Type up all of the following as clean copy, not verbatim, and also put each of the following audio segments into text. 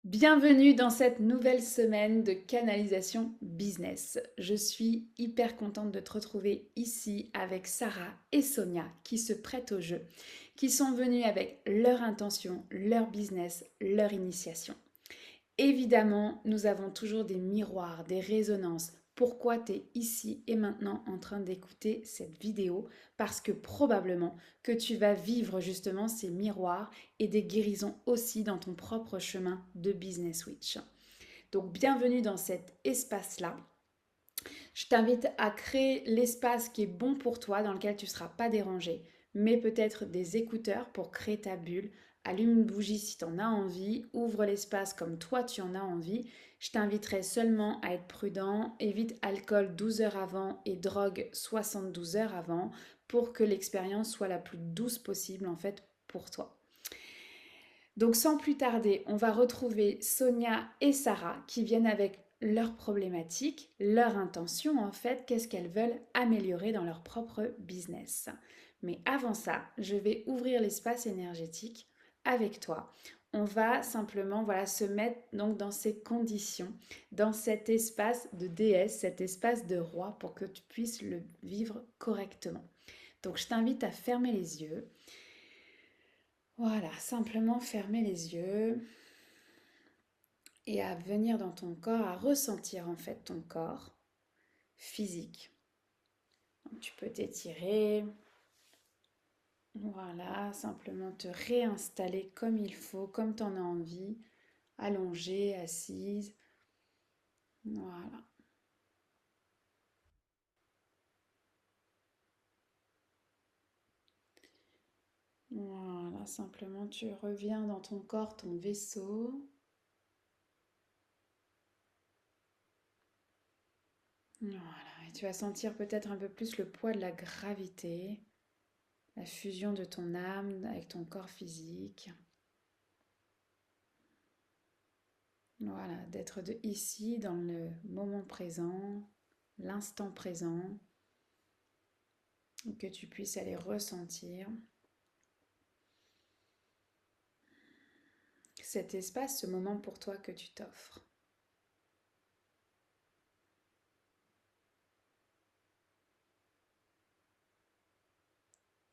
Bienvenue dans cette nouvelle semaine de canalisation business. Je suis hyper contente de te retrouver ici avec Sarah et Sonia qui se prêtent au jeu, qui sont venues avec leur intention, leur business, leur initiation. Évidemment, nous avons toujours des miroirs, des résonances. Pourquoi tu es ici et maintenant en train d'écouter cette vidéo? Parce que probablement que tu vas vivre justement ces miroirs et des guérisons aussi dans ton propre chemin de Business Witch. Donc bienvenue dans cet espace-là. Je t'invite à créer l'espace qui est bon pour toi, dans lequel tu ne seras pas dérangé, mais peut-être des écouteurs pour créer ta bulle. Allume une bougie si tu en as envie, ouvre l'espace comme toi tu en as envie. Je t'inviterai seulement à être prudent, évite alcool 12 heures avant et drogue 72 heures avant pour que l'expérience soit la plus douce possible en fait pour toi. Donc sans plus tarder, on va retrouver Sonia et Sarah qui viennent avec leurs problématiques, leurs intentions en fait, qu'est-ce qu'elles veulent améliorer dans leur propre business. Mais avant ça, je vais ouvrir l'espace énergétique avec toi. On va simplement se mettre donc dans ces conditions, dans cet espace de déesse, cet espace de roi pour que tu puisses le vivre correctement. Donc je t'invite à fermer les yeux. Voilà, simplement fermer les yeux et à venir dans ton corps, à ressentir en fait ton corps physique. Donc, tu peux t'étirer, voilà, simplement te réinstaller comme il faut, comme tu en as envie, allongée, assise, voilà. Voilà, simplement tu reviens dans ton corps, ton vaisseau. Voilà, et tu vas sentir peut-être un peu plus le poids de la gravité, la fusion de ton âme avec ton corps physique. Voilà, d'être de ici dans le moment présent, l'instant présent, que tu puisses aller ressentir cet espace, ce moment pour toi que tu t'offres.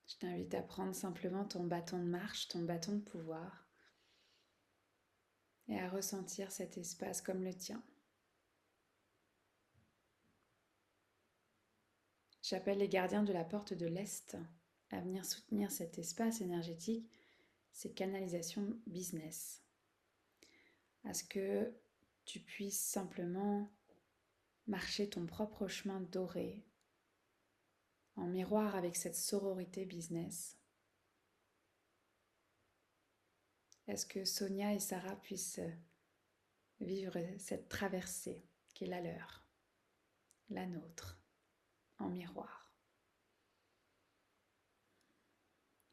Je t'invite à prendre simplement ton bâton de marche, ton bâton de pouvoir, et à ressentir cet espace comme le tien. J'appelle les gardiens de la porte de l'Est à venir soutenir cet espace énergétique, ces canalisations business, à ce que tu puisses simplement marcher ton propre chemin doré, en miroir avec cette sororité business. Est-ce que Sonia et Sarah puissent vivre cette traversée qui est la leur, la nôtre, en miroir?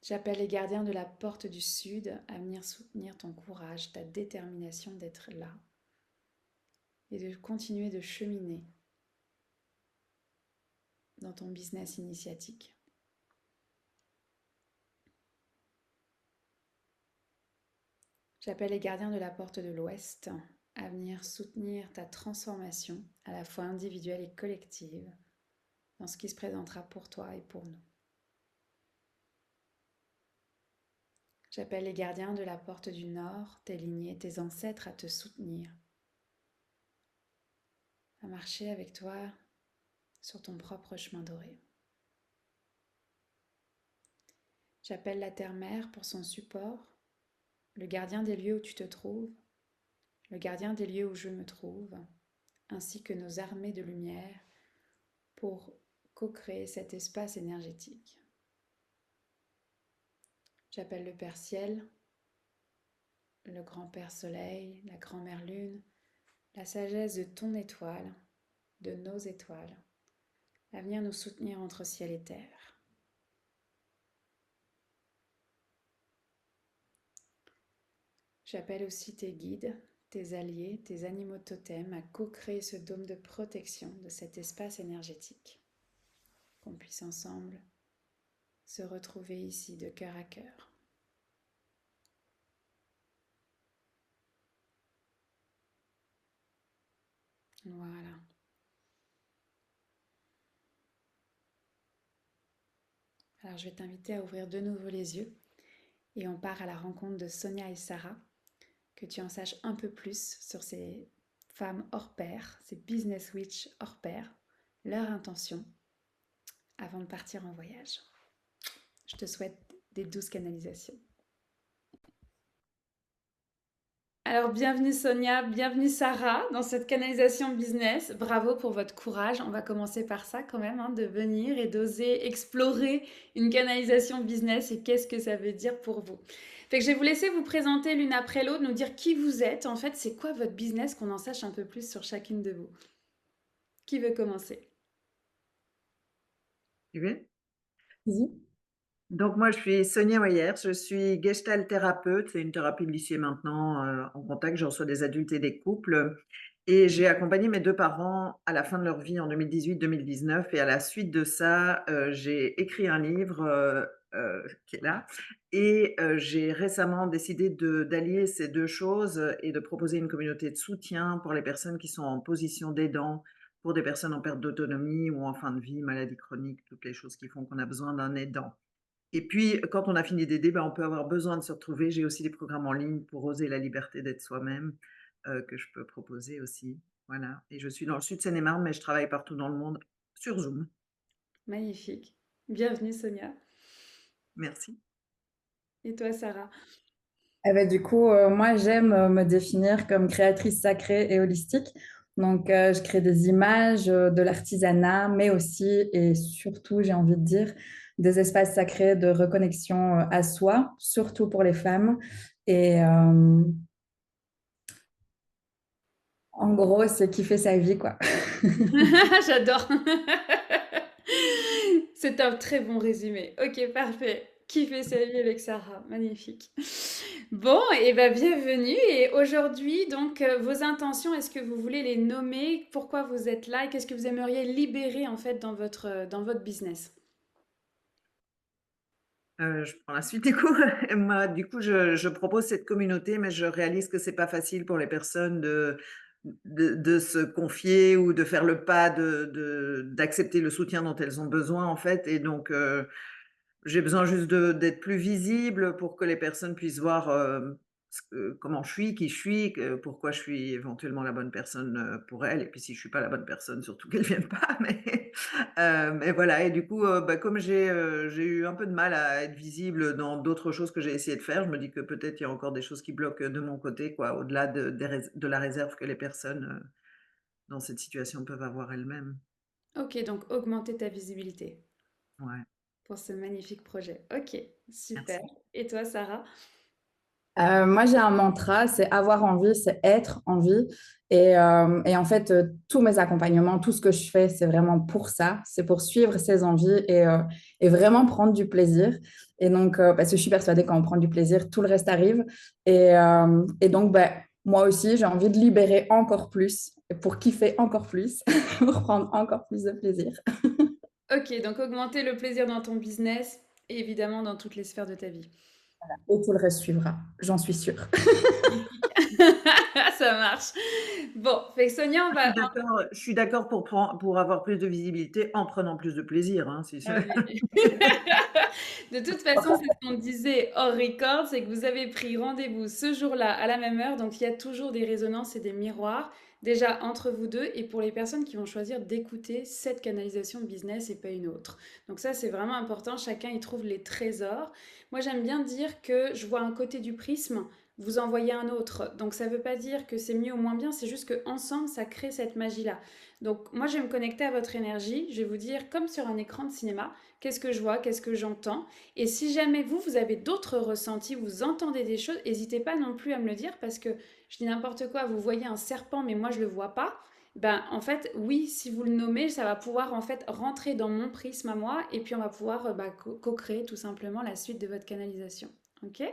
J'appelle les gardiens de la porte du Sud à venir soutenir ton courage, ta détermination d'être là et de continuer de cheminer dans ton business initiatique. J'appelle les gardiens de la porte de l'Ouest à venir soutenir ta transformation, à la fois individuelle et collective, dans ce qui se présentera pour toi et pour nous. J'appelle les gardiens de la porte du Nord, tes lignées, tes ancêtres à te soutenir, à marcher avec toi sur ton propre chemin doré. J'appelle la Terre-Mère pour son support, le gardien des lieux où tu te trouves, le gardien des lieux où je me trouve, ainsi que nos armées de lumière pour co-créer cet espace énergétique. J'appelle le Père Ciel, le Grand-Père Soleil, la Grand-Mère Lune, la sagesse de ton étoile, de nos étoiles, à venir nous soutenir entre ciel et terre. J'appelle aussi tes guides, tes alliés, tes animaux totems à co-créer ce dôme de protection de cet espace énergétique. Qu'on puisse ensemble se retrouver ici de cœur à cœur. Voilà. Alors, je vais t'inviter à ouvrir de nouveau les yeux et on part à la rencontre de Sonia et Sarah, que tu en saches un peu plus sur ces femmes hors pair, ces business witch hors pair, leur intention avant de partir en voyage. Je te souhaite des douces canalisations. Alors, bienvenue Sonia, bienvenue Sarah dans cette canalisation business. Bravo pour votre courage. On va commencer par ça quand même, hein, de venir et d'oser explorer une canalisation business et qu'est-ce que ça veut dire pour vous. Fait que je vais vous laisser vous présenter l'une après l'autre, nous dire qui vous êtes. En fait, c'est quoi votre business, qu'on en sache un peu plus sur chacune de vous. Qui veut commencer? Tu veux? Oui. Donc moi, je suis Sonia Moyers, je suis gestalt thérapeute, c'est une thérapie initiée maintenant en contact, je reçois des adultes et des couples. Et j'ai accompagné mes 2 parents à la fin de leur vie en 2018-2019 et à la suite de ça, j'ai écrit un livre, qui est là et j'ai récemment décidé d'allier ces 2 choses, et de proposer une communauté de soutien pour les personnes qui sont en position d'aidant, pour des personnes en perte d'autonomie ou en fin de vie, maladie chronique, toutes les choses qui font qu'on a besoin d'un aidant. Et puis, quand on a fini d'aider, on peut avoir besoin de se retrouver. J'ai aussi des programmes en ligne pour oser la liberté d'être soi-même, que je peux proposer aussi. Voilà, et je suis dans le sud Seine-et-Marne, mais je travaille partout dans le monde sur Zoom. Magnifique. Bienvenue Sonia. Merci. Et toi Sarah? Eh ben, du coup, moi, j'aime me définir comme créatrice sacrée et holistique. Donc, je crée des images, de l'artisanat, mais aussi et surtout, j'ai envie de dire, des espaces sacrés de reconnexion à soi, surtout pour les femmes. Et en gros, c'est kiffer sa vie, quoi. J'adore. C'est un très bon résumé. Ok, parfait. Qui fait sa vie avec Sarah. Magnifique. Bon, et ben bienvenue. Et aujourd'hui, donc, vos intentions, est-ce que vous voulez les nommer? Pourquoi vous êtes là? Et qu'est-ce que vous aimeriez libérer en fait dans votre business? Je prends la suite du coup. Moi, du coup, je propose cette communauté, mais je réalise que c'est pas facile pour les personnes de se confier ou de faire le pas d'accepter le soutien dont elles ont besoin, en fait. Et donc, j'ai besoin juste d'être plus visible pour que les personnes puissent voir, comment je suis, qui je suis, pourquoi je suis éventuellement la bonne personne, pour elles, et puis si je suis pas la bonne personne, surtout qu'elles viennent pas. Mais voilà, et du coup, comme j'ai eu un peu de mal à être visible dans d'autres choses que j'ai essayé de faire, je me dis que peut-être il y a encore des choses qui bloquent, de mon côté, quoi, au-delà de la réserve que les personnes, dans cette situation peuvent avoir elles-mêmes. Ok, donc augmenter ta visibilité Ouais, pour ce magnifique projet. Ok, super. merci. Et toi, Sarah? Moi, j'ai un mantra, c'est avoir envie, c'est être envie. Et en fait, tous mes accompagnements, tout ce que je fais, c'est vraiment pour ça. C'est pour suivre ses envies et vraiment prendre du plaisir. Et donc, parce que je suis persuadée quand on prend du plaisir, tout le reste arrive. Et donc, ben, moi aussi, j'ai envie de libérer encore plus pour kiffer encore plus, pour prendre encore plus de plaisir. Ok, donc augmenter le plaisir dans ton business et évidemment dans toutes les sphères de ta vie. Et tout le reste suivra, j'en suis sûre. Magnifique. Ça marche. Bon, fait que Sonia, on va. Je suis d'accord pour avoir plus de visibilité en prenant plus de plaisir, hein, si c'est Ah oui. De toute façon, c'est ce qu'on disait hors record, c'est que vous avez pris rendez-vous ce jour-là à la même heure, donc il y a toujours des résonances et des miroirs, déjà entre vous deux, et pour les personnes qui vont choisir d'écouter cette canalisation business et pas une autre. Donc ça, c'est vraiment important, chacun y trouve les trésors. Moi, j'aime bien dire que je vois un côté du prisme, vous en voyez un autre. Donc ça ne veut pas dire que c'est mieux ou moins bien, c'est juste que ensemble, ça crée cette magie-là. Donc moi, je vais me connecter à votre énergie, je vais vous dire, comme sur un écran de cinéma, qu'est-ce que je vois, qu'est-ce que j'entends. Et si jamais vous, vous avez d'autres ressentis, vous entendez des choses, n'hésitez pas non plus à me le dire parce que je dis n'importe quoi, vous voyez un serpent mais moi je ne le vois pas. Ben, en fait, oui, si vous le nommez, ça va pouvoir en fait rentrer dans mon prisme à moi et puis on va pouvoir co-créer tout simplement la suite de votre canalisation. Ok?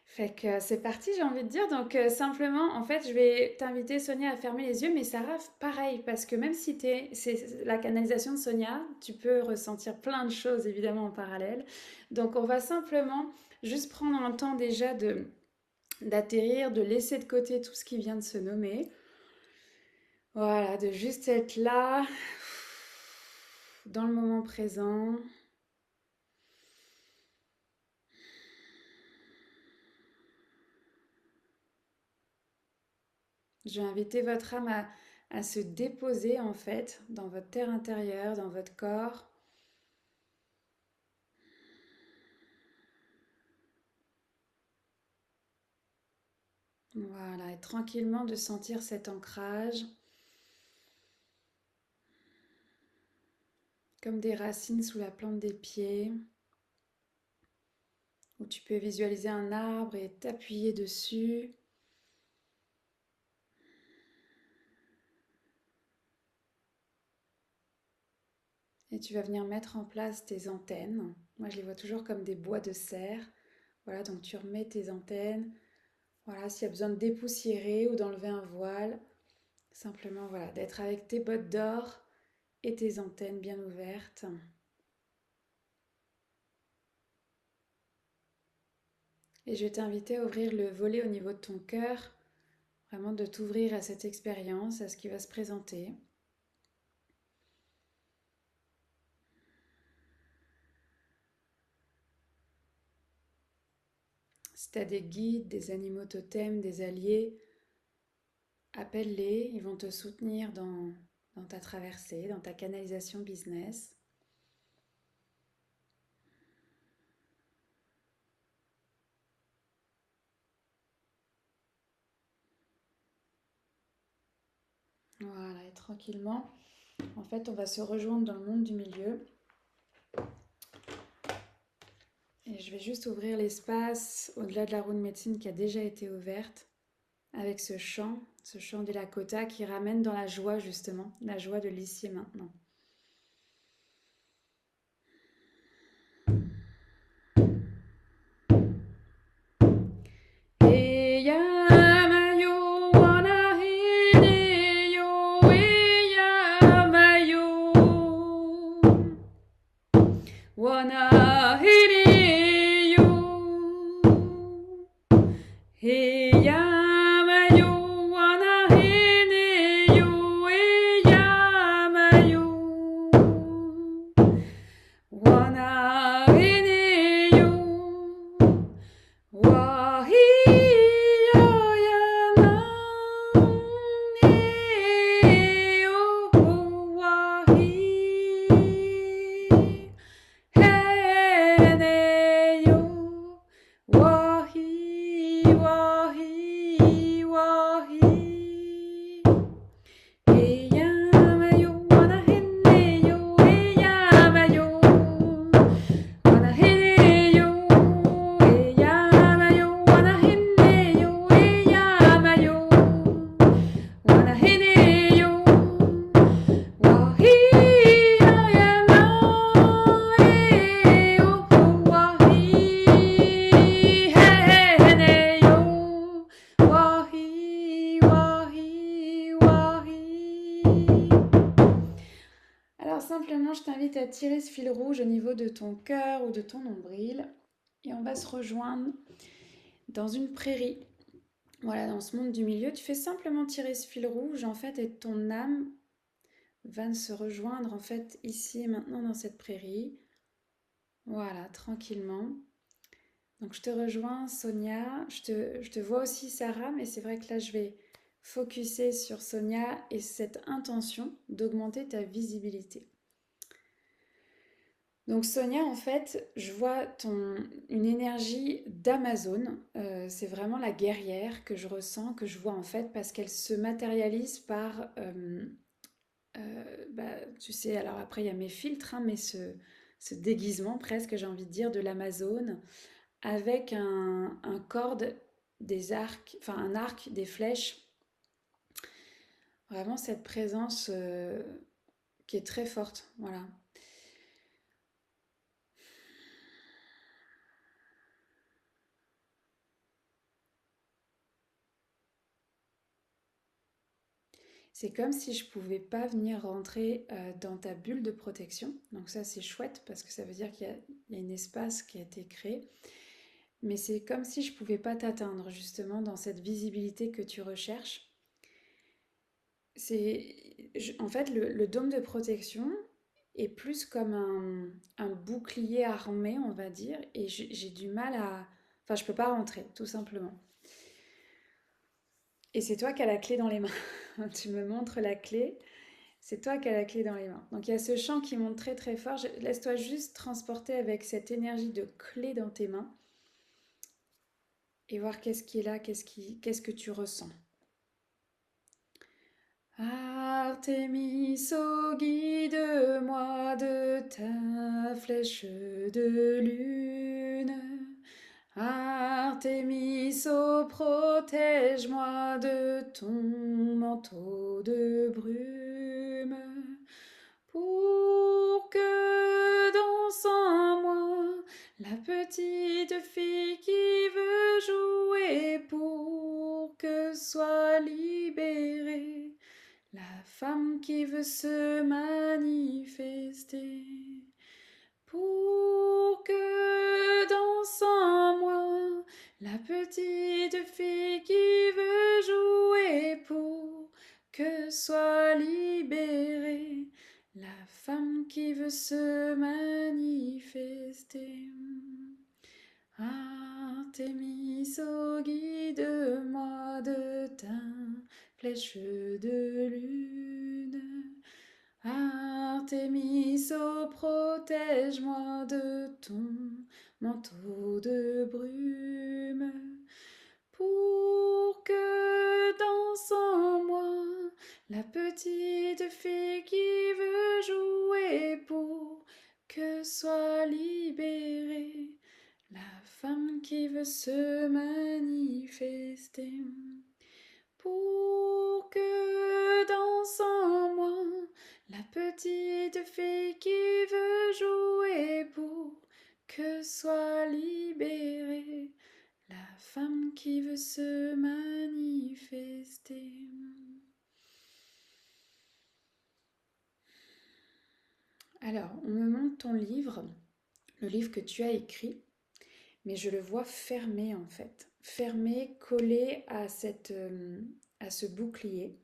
Fait que c'est parti, j'ai envie de dire. Donc simplement, en fait, je vais t'inviter Sonia à fermer les yeux, mais Sarah, pareil, parce que même si c'est la canalisation de Sonia, tu peux ressentir plein de choses évidemment en parallèle. Donc on va simplement juste prendre un temps déjà de d'atterrir, de laisser de côté tout ce qui vient de se nommer. Voilà, de juste être là, dans le moment présent. Je vais inviter votre âme à se déposer en fait dans votre terre intérieure, dans votre corps. Voilà, et tranquillement de sentir cet ancrage, comme des racines sous la plante des pieds, où tu peux visualiser un arbre et t'appuyer dessus. Et tu vas venir mettre en place tes antennes. Moi, je les vois toujours comme des bois de serre. Voilà, donc tu remets tes antennes. Voilà, s'il y a besoin de dépoussiérer ou d'enlever un voile, simplement voilà, d'être avec tes bottes d'or et tes antennes bien ouvertes. Et je vais t'inviter à ouvrir le volet au niveau de ton cœur, vraiment de t'ouvrir à cette expérience, à ce qui va se présenter. Si tu as des guides, des animaux totems, des alliés, appelle-les, ils vont te soutenir dans ta traversée, dans ta canalisation business. Voilà, et tranquillement, en fait, on va se rejoindre dans le monde du milieu. Et je vais juste ouvrir l'espace au-delà de la roue de médecine qui a déjà été ouverte avec ce chant des Lakota qui ramène dans la joie justement, la joie de l'ici et maintenant. Wana hiri yo, he yama yo, wana hiri yo, he yama yo, wana hiri yo, wahi ya na, he yo wahi. Alors simplement, je t'invite à tirer ce fil rouge au niveau de ton cœur ou de ton nombril et on va se rejoindre dans une prairie. Voilà, dans ce monde du milieu, tu fais simplement tirer ce fil rouge en fait et ton âme va se rejoindre en fait ici et maintenant dans cette prairie. Voilà, tranquillement. Donc je te rejoins Sonia, je te vois aussi Sarah, mais c'est vrai que là je vais focuser sur Sonia et cette intention d'augmenter ta visibilité. Donc Sonia, en fait, je vois une énergie d'Amazone. C'est vraiment la guerrière que je ressens, que je vois en fait, parce qu'elle se matérialise par, tu sais, alors après il y a mes filtres, hein, mais ce déguisement presque, j'ai envie de dire, de l'Amazone, avec un corde, des arcs, enfin un arc, des flèches. Vraiment cette présence qui est très forte, voilà. C'est comme si je pouvais pas venir rentrer dans ta bulle de protection. Donc ça c'est chouette parce que ça veut dire qu'il y a un espace qui a été créé. Mais c'est comme si je pouvais pas t'atteindre justement dans cette visibilité que tu recherches. En fait, le dôme de protection est plus comme un bouclier armé, on va dire, et j'ai du mal à... Enfin, je peux pas rentrer, tout simplement. Et c'est toi qui as la clé dans les mains. Tu me montres la clé, c'est toi qui as la clé dans les mains. Donc il y a ce chant qui monte très très fort. Laisse-toi juste transporter avec cette énergie de clé dans tes mains et voir qu'est-ce qui est là, qu'est-ce que tu ressens. Artémis, oh, guide-moi de ta flèche de lune. Artémis, oh, protège-moi de ton manteau de brume, pour que danse en moi la petite fille qui veut jouer, pour que soit libérée la femme qui veut se manifester, pour que danse en moi la petite fille qui veut jouer, pour que soit libérée la femme qui veut se manifester. Artémis, oh, guide-moi de ta flèche de lune. Artémis, oh, protège-moi de ton manteau de brume, pour que danse en moi la petite fille qui veut jouer, pour que soit libérée la femme qui veut se manifester, pour que danse en moi la petite fille qui veut jouer, pour que soit libérée la femme qui veut se manifester. Alors, on me montre ton livre, le livre que tu as écrit, mais je le vois fermé en fait, fermé, collé à ce bouclier.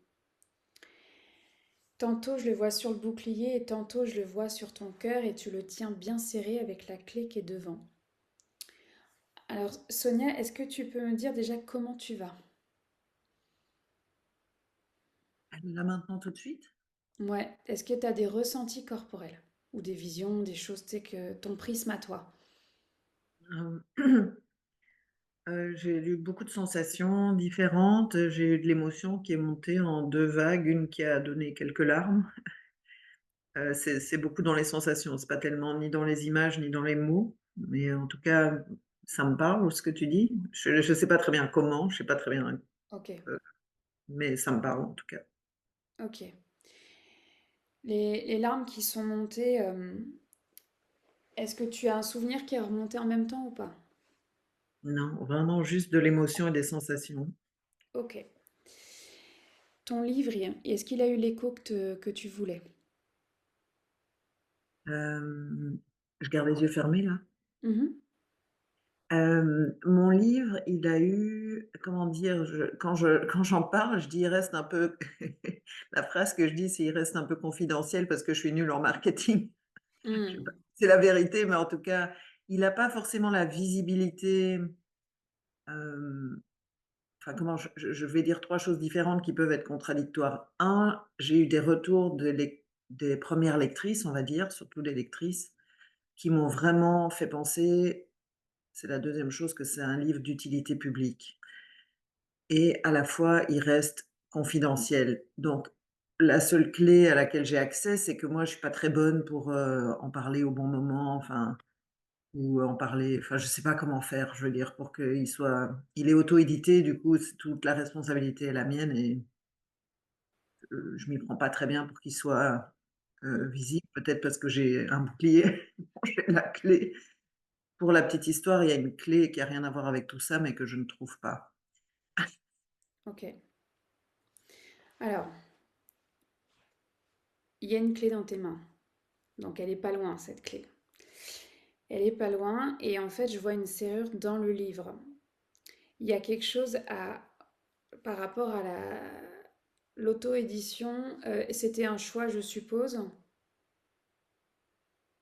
Tantôt je le vois sur le bouclier et tantôt je le vois sur ton cœur et tu le tiens bien serré avec la clé qui est devant. Alors Sonia, est-ce que tu peux me dire déjà comment tu vas? Là maintenant, tout de suite? Ouais, est-ce que tu as des ressentis corporels ou des visions, des choses, tu sais, que ton prisme à toi? Euh, j'ai eu beaucoup de sensations différentes. J'ai eu de l'émotion qui est montée en deux vagues, une qui a donné quelques larmes. C'est beaucoup dans les sensations, c'est pas tellement ni dans les images ni dans les mots, mais en tout cas, ça me parle ce que tu dis. Je sais pas très bien comment, je sais pas très bien, Ok, heu, mais ça me parle en tout cas. ok. Les larmes qui sont montées, est-ce que tu as un souvenir qui est remonté en même temps ou pas? Non, vraiment juste de l'émotion et des sensations. Ok. Ton livre, est-ce qu'il a eu l'écho que tu voulais? Je garde les yeux fermés là? Mhm. Mon livre, il a eu, comment dire? Quand j'en parle, je dis: «Il reste un peu» la phrase que je dis, c'est: «Il reste un peu confidentiel» parce que je suis nulle en marketing. Je sais Hmm. pas si c'est la vérité, mais en tout cas, il a pas forcément la visibilité, hem, enfin comment je vais dire 3 choses différentes qui peuvent être contradictoires. Un, j'ai eu des retours des premières lectrices, on va dire, surtout les lectrices, qui m'ont vraiment fait penser, c'est la deuxième chose, que c'est un livre d'utilité publique. Et à la fois, il reste confidentiel. Donc la seule clé à laquelle j'ai accès, c'est que moi, je suis pas très bonne pour, en parler au bon moment, enfin, ou en parler, enfin, je sais pas comment faire, je veux dire, pour il est auto-édité, du coup, c'est toute la responsabilité est la mienne et je m'y prends pas très bien pour qu'il soit, visible. Peut-être parce que j'ai un bouclier, j'ai la clé. Pour la petite histoire, il y a une clé qui a rien à voir avec tout ça, mais que je ne trouve pas. Ok. Alors, il y a une clé dans tes mains. Donc, elle est pas loin, cette clé. Elle est pas loin et en fait, je vois une serrure dans le livre. Il y a quelque chose par rapport à l'auto-édition, c'était un choix, je suppose?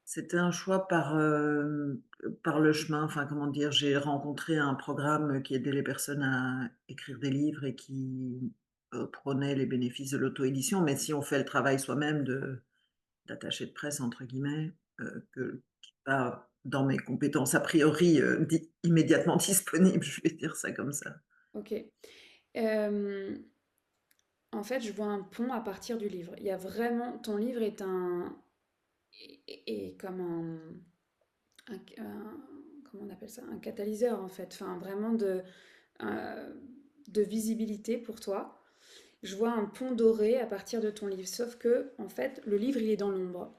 C'était un choix par le chemin, enfin, comment dire? J'ai rencontré un programme qui aidait les personnes à écrire des livres et qui, prônait les bénéfices de l'auto-édition, mais si on fait le travail soi-même de «d'attaché de presse» entre guillemets, qui est pas dans mes compétences a priori, di immédiatement disponibles, je vais dire ça comme ça. Ok. Euh, En fait, je vois un pont à partir du livre. Il y a vraiment, ton livre est est comme comment on appelle ça? Un catalyseur en fait. Enfin, vraiment euh, de visibilité pour toi. Je vois un pont doré à partir de ton livre. Sauf que, en fait, le livre, il est dans l'ombre.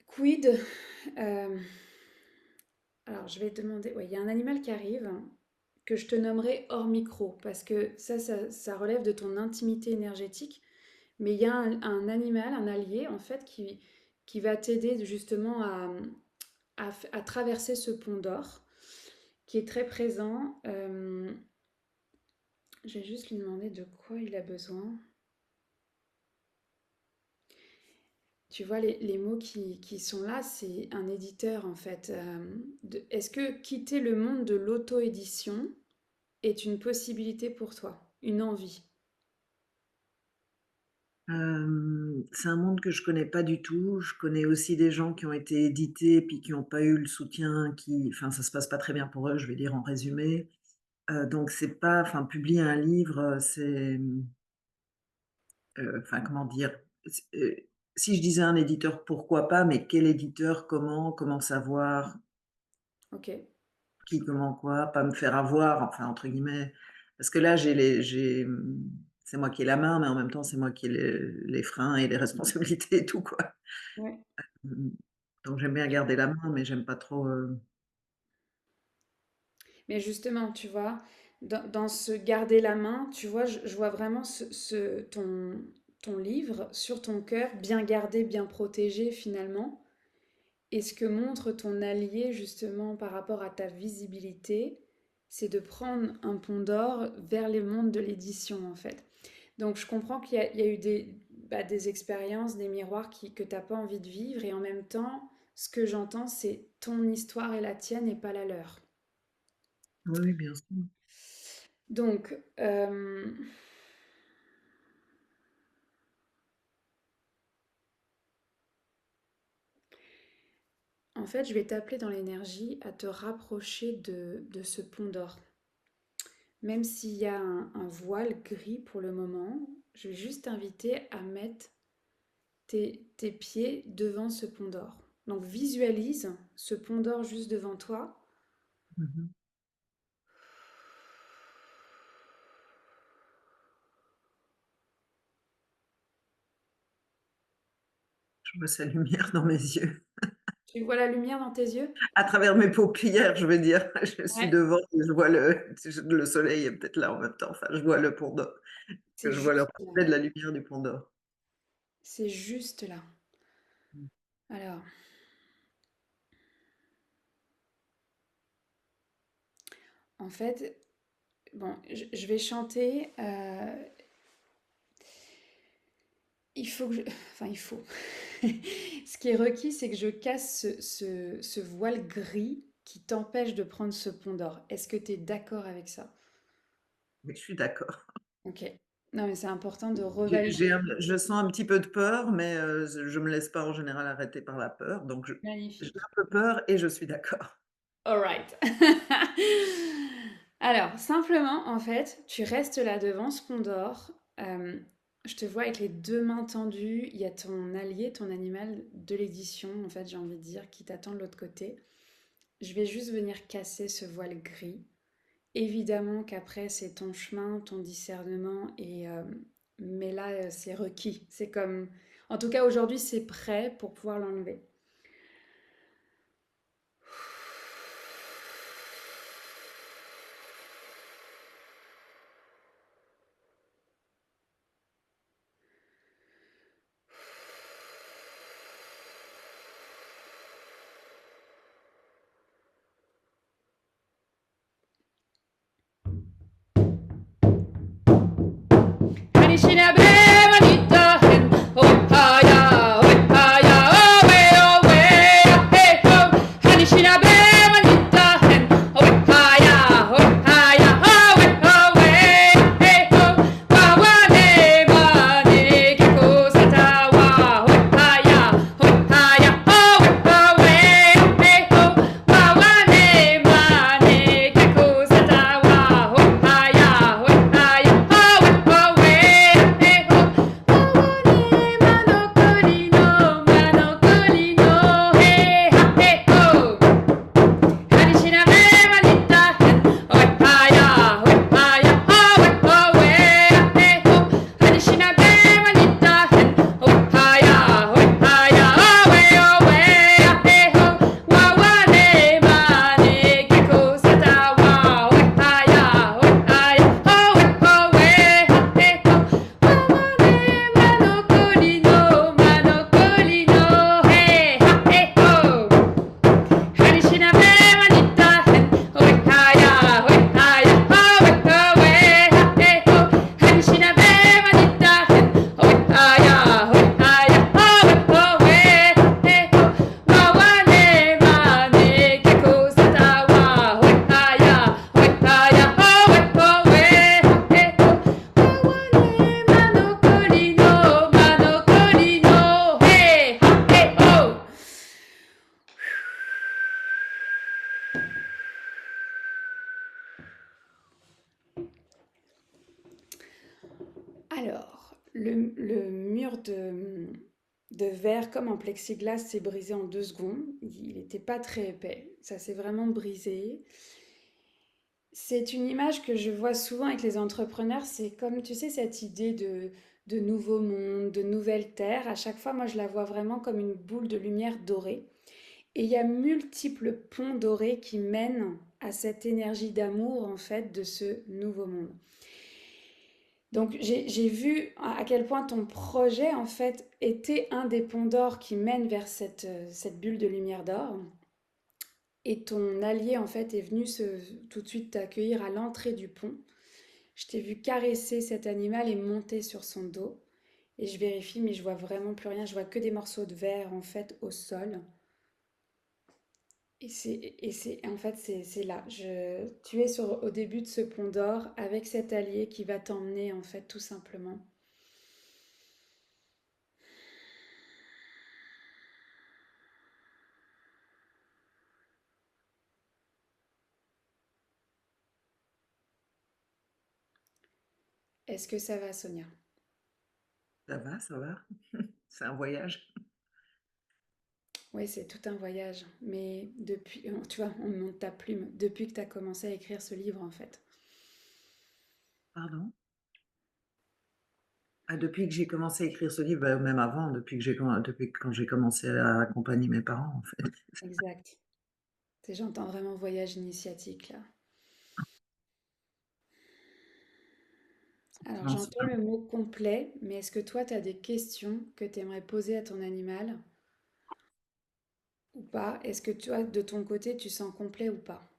Quid? euh, alors, je vais te demander. Ouais, il y a un animal qui arrive que je te nommerai hors micro parce que ça relève de ton intimité énergétique. Mais il y a un animal, un allié, en fait, qui va t'aider justement à traverser ce pont d'or, qui est très présent. Je vais juste lui demander de quoi il a besoin. Tu vois, les mots qui sont là, c'est un éditeur, en fait. Est-ce que quitter le monde de l'auto-édition est une possibilité pour toi, une envie? C'est un monde que je connais pas du tout. Je connais aussi des gens qui ont été édités, puis qui ont pas eu le soutien qui enfin, ça se passe pas très bien pour eux, je vais dire en résumé. Donc c'est pas enfin, publier un livre, enfin, comment dire? Si je disais un éditeur, pourquoi pas, mais quel éditeur? Comment? Comment savoir? Ok, Qui, comment, quoi? Pas me faire avoir, enfin, entre guillemets. Parce que là, c'est moi qui ai la main, mais en même temps, c'est moi qui ai les freins et les responsabilités et tout, quoi. ouais. Mmh. Donc j'aime bien garder la main, mais j'aime pas trop, Mais justement, tu vois, dans ce garder la main, tu vois, je vois vraiment ton livre sur ton cœur, bien gardé, bien protégé finalement. Et ce que montre ton allié justement par rapport à ta visibilité, c'est de prendre un pont d'or vers les mondes de l'édition en fait. Donc je comprends il y a eu des expériences, des miroirs que tu n'as pas envie de vivre et en même temps, ce que j'entends, c'est ton histoire est la tienne et pas la leur. oui, oui, bien sûr. Donc, en fait, je vais t'appeler dans l'énergie à te rapprocher de ce pont d'or. Même s'il y a un voile gris pour le moment, je vais juste t'inviter à mettre tes pieds devant ce pont d'or. Donc visualise ce pont d'or juste devant toi. Mmh mh. Je vois sa lumière dans mes yeux. Tu vois la lumière dans tes yeux? À travers mes paupières, je veux dire. Je suis Ouais, devant et je vois le soleil est peut-être là en même temps. Enfin, je vois le pont d'or. c'est Je vois le juste là. reflet de la lumière du pont d'or. C'est juste là. Mmh. Alors, en fait, bon, je vais chanter. Il faut que je... Enfin, il faut. Ce qui est requis, c'est que je casse ce voile gris qui t'empêche de prendre ce pont d'or. Est-ce que tu es d'accord avec ça? Mais je suis d'accord. Ok. Non, mais c'est important de J'ai revalider. je sens un petit peu de peur, mais je me laisse pas en général arrêter par la peur, donc j'ai Magnifique. un peu peur et je suis d'accord. All right. Alors, simplement, en fait, tu restes là devant ce pont d'or. Euh, je te vois avec les deux mains tendues. Il y a ton allié, ton animal de l'édition, en fait, j'ai envie de dire, qui t'attend de l'autre côté. Je vais juste venir casser ce voile gris. Évidemment qu'après, c'est ton chemin, ton discernement, mais là, c'est requis. C'est comme... En tout cas, aujourd'hui, c'est prêt pour pouvoir l'enlever. Alors, le mur de verre comme en plexiglas s'est brisé en 2 secondes. Il n'était pas très épais. Ça s'est vraiment brisé. C'est une image que je vois souvent avec les entrepreneurs. C'est comme, tu sais, cette idée de nouveau monde, de nouvelle terre. À chaque fois, moi, je la vois vraiment comme une boule de lumière dorée. Et il y a multiples ponts dorés qui mènent à cette énergie d'amour, en fait, de ce nouveau monde. Donc j'ai vu à quel point ton projet en fait était un des ponts d'or qui mène vers cette bulle de lumière d'or. Et ton allié en fait est venu tout de suite t'accueillir à l'entrée du pont. Je t'ai vu caresser cet animal et monter sur son dos. Et je vérifie mais je vois vraiment plus rien. Je vois que des morceaux de verre en fait au sol. En fait c'est là. Tu es au début de ce pont d'or avec cet allié qui va t'emmener en fait tout simplement. Est-ce que ça va, Sonia? Ça va, ça va. C'est un voyage. Oui, c'est tout un voyage. Mais depuis, tu vois, on monte ta plume. Depuis que tu as commencé à écrire ce livre, en fait. Pardon? Ah, depuis que j'ai commencé à écrire ce livre, bah, même avant, depuis quand j'ai commencé à accompagner mes parents, en fait. Exact. J'entends vraiment voyage initiatique, là. Alors, Non, c'est j'entends le mot complet, mais est-ce que toi, tu as des questions que tu aimerais poser à ton animal ou pas? Est-ce que toi, de ton côté, tu sens complet ou pas?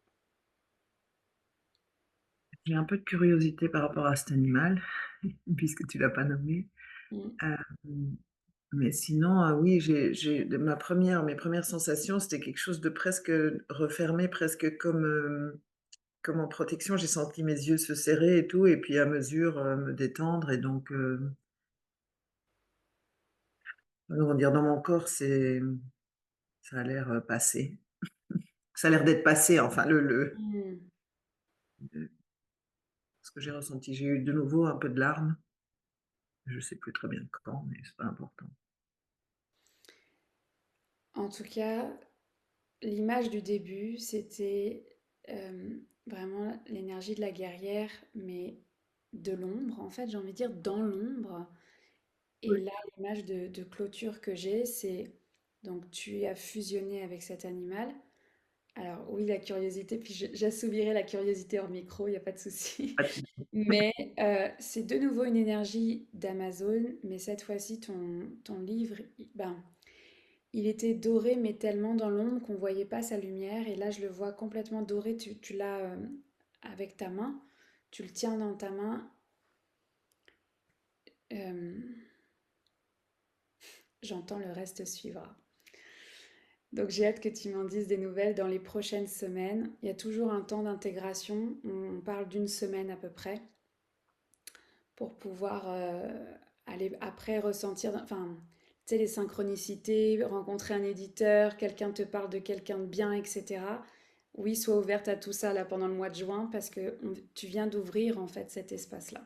J'ai un peu de curiosité par rapport à cet animal, puisque tu l'as pas nommé. Mm. Hem, mais sinon, oui, mes premières sensations, c'était quelque chose de presque, refermé, presque comme en protection. J'ai senti mes yeux se serrer et tout et puis à mesure, me détendre et donc, comment dire? Dans mon corps, ça a l'air, passé. Ça a l'air d'être passé, enfin Mm. le ce que j'ai ressenti. J'ai eu de nouveau un peu de larmes. Je sais plus très bien quand, mais c'est pas important. En tout cas, l'image du début, c'était vraiment l'énergie de la guerrière, mais de l'ombre, en fait, j'ai envie de dire dans l'ombre. Et Oui. là, l'image de clôture que j'ai, c'est donc tu as fusionné avec cet animal. Alors oui, la curiosité, puis j'assouvirai la curiosité hors micro, il n'y a pas de souci. Pas de souci. Mais c'est de nouveau une énergie d'Amazon, mais cette fois-ci, ton livre, ben, il était doré, mais tellement dans l'ombre qu'on ne voyait pas sa lumière. Et là, je le vois complètement doré. Tu l'as avec ta main. Tu le tiens dans ta main. Euh, J'entends le reste suivra. Donc j'ai hâte que tu m'en dises des nouvelles dans les prochaines semaines. Il y a toujours un temps d'intégration. On parle d'une semaine à peu près pour pouvoir aller après ressentir, enfin, tu sais, les synchronicités, rencontrer un éditeur, quelqu'un te parle de quelqu'un de bien, etc. Oui, sois ouverte à tout ça là pendant le mois de juin parce que tu viens d'ouvrir en fait cet espace-là.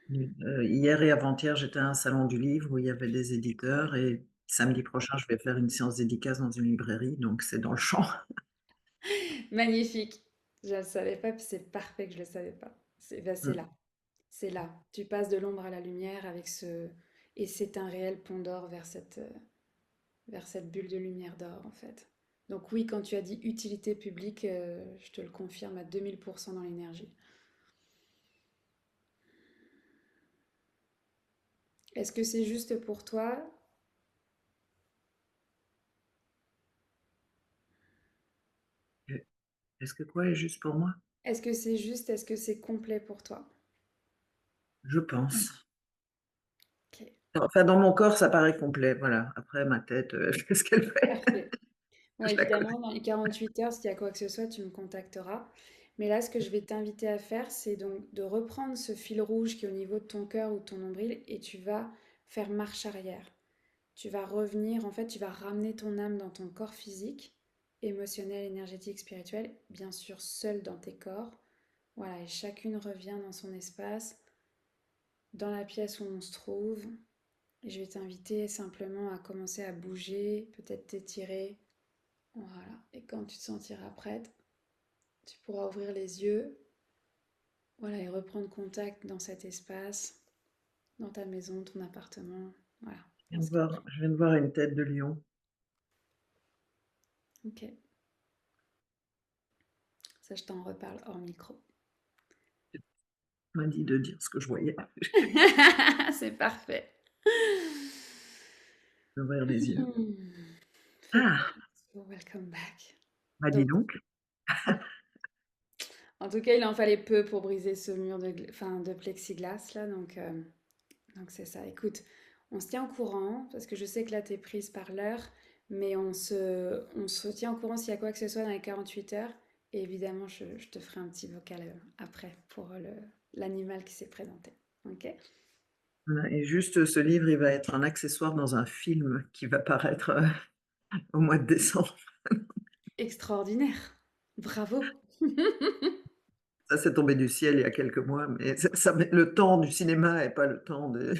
Hier et avant-hier, j'étais à un salon du livre où il y avait des éditeurs et samedi prochain, je vais faire une séance dédicace dans une librairie, donc c'est dans le champ. Magnifique. Je ne le savais pas, puis c'est parfait que je ne le savais pas. C'est Mm. là. C'est là. Tu passes de l'ombre à la lumière avec ce... Et c'est un réel pont d'or vers cette bulle de lumière d'or, en fait. Donc oui, quand tu as dit utilité publique, je te le confirme à 2000% dans l'énergie. Est-ce que c'est juste pour toi? Est-ce que quoi est juste pour moi? Est-ce que c'est juste? Est-ce que c'est complet pour toi? Je pense. Ok, Enfin, dans mon corps, ça paraît complet. Voilà. Après, ma tête, qu'est-ce qu'elle fait? parfait. Bon, Je la connais. évidemment, dans les 48 heures, s'il y a quoi que ce soit, tu me contacteras. Mais là, ce que je vais t'inviter à faire, c'est donc de reprendre ce fil rouge qui est au niveau de ton cœur ou de ton nombril et tu vas faire marche arrière. Tu vas revenir, en fait, tu vas ramener ton âme dans ton corps physique, émotionnel, énergétique, spirituel, bien sûr seul dans tes corps. Voilà, et chacune revient dans son espace, dans la pièce où on se trouve. Et je vais t'inviter simplement à commencer à bouger, peut-être t'étirer. Voilà, et quand tu te sentiras prête, tu pourras ouvrir les yeux, voilà, et reprendre contact dans cet espace, dans ta maison, ton appartement, voilà, dans ce qui est Je viens de voir une tête de lion. ok. Ça, je t'en reparle hors micro. On m'a dit de dire ce que je voyais. C'est parfait. D'ouvrir les yeux. Fais Ah, welcome back. bah dis Donc, donc. en tout cas, il en fallait peu pour briser ce mur enfin, de plexiglas là, donc c'est ça. Écoute, on se tient au courant parce que je sais que là, t'es prise par l'heure, mais on se tient au courant s'il y a quoi que ce soit dans les 48 heures. Et évidemment, je te ferai un petit vocal après pour l'animal qui s'est présenté. Ok? Voilà. Et juste, ce livre, il va être un accessoire dans un film qui va paraître au mois de décembre. Extraordinaire. Bravo. Ça, c'est tombé du ciel il y a quelques mois, mais le temps du cinéma et pas le temps de...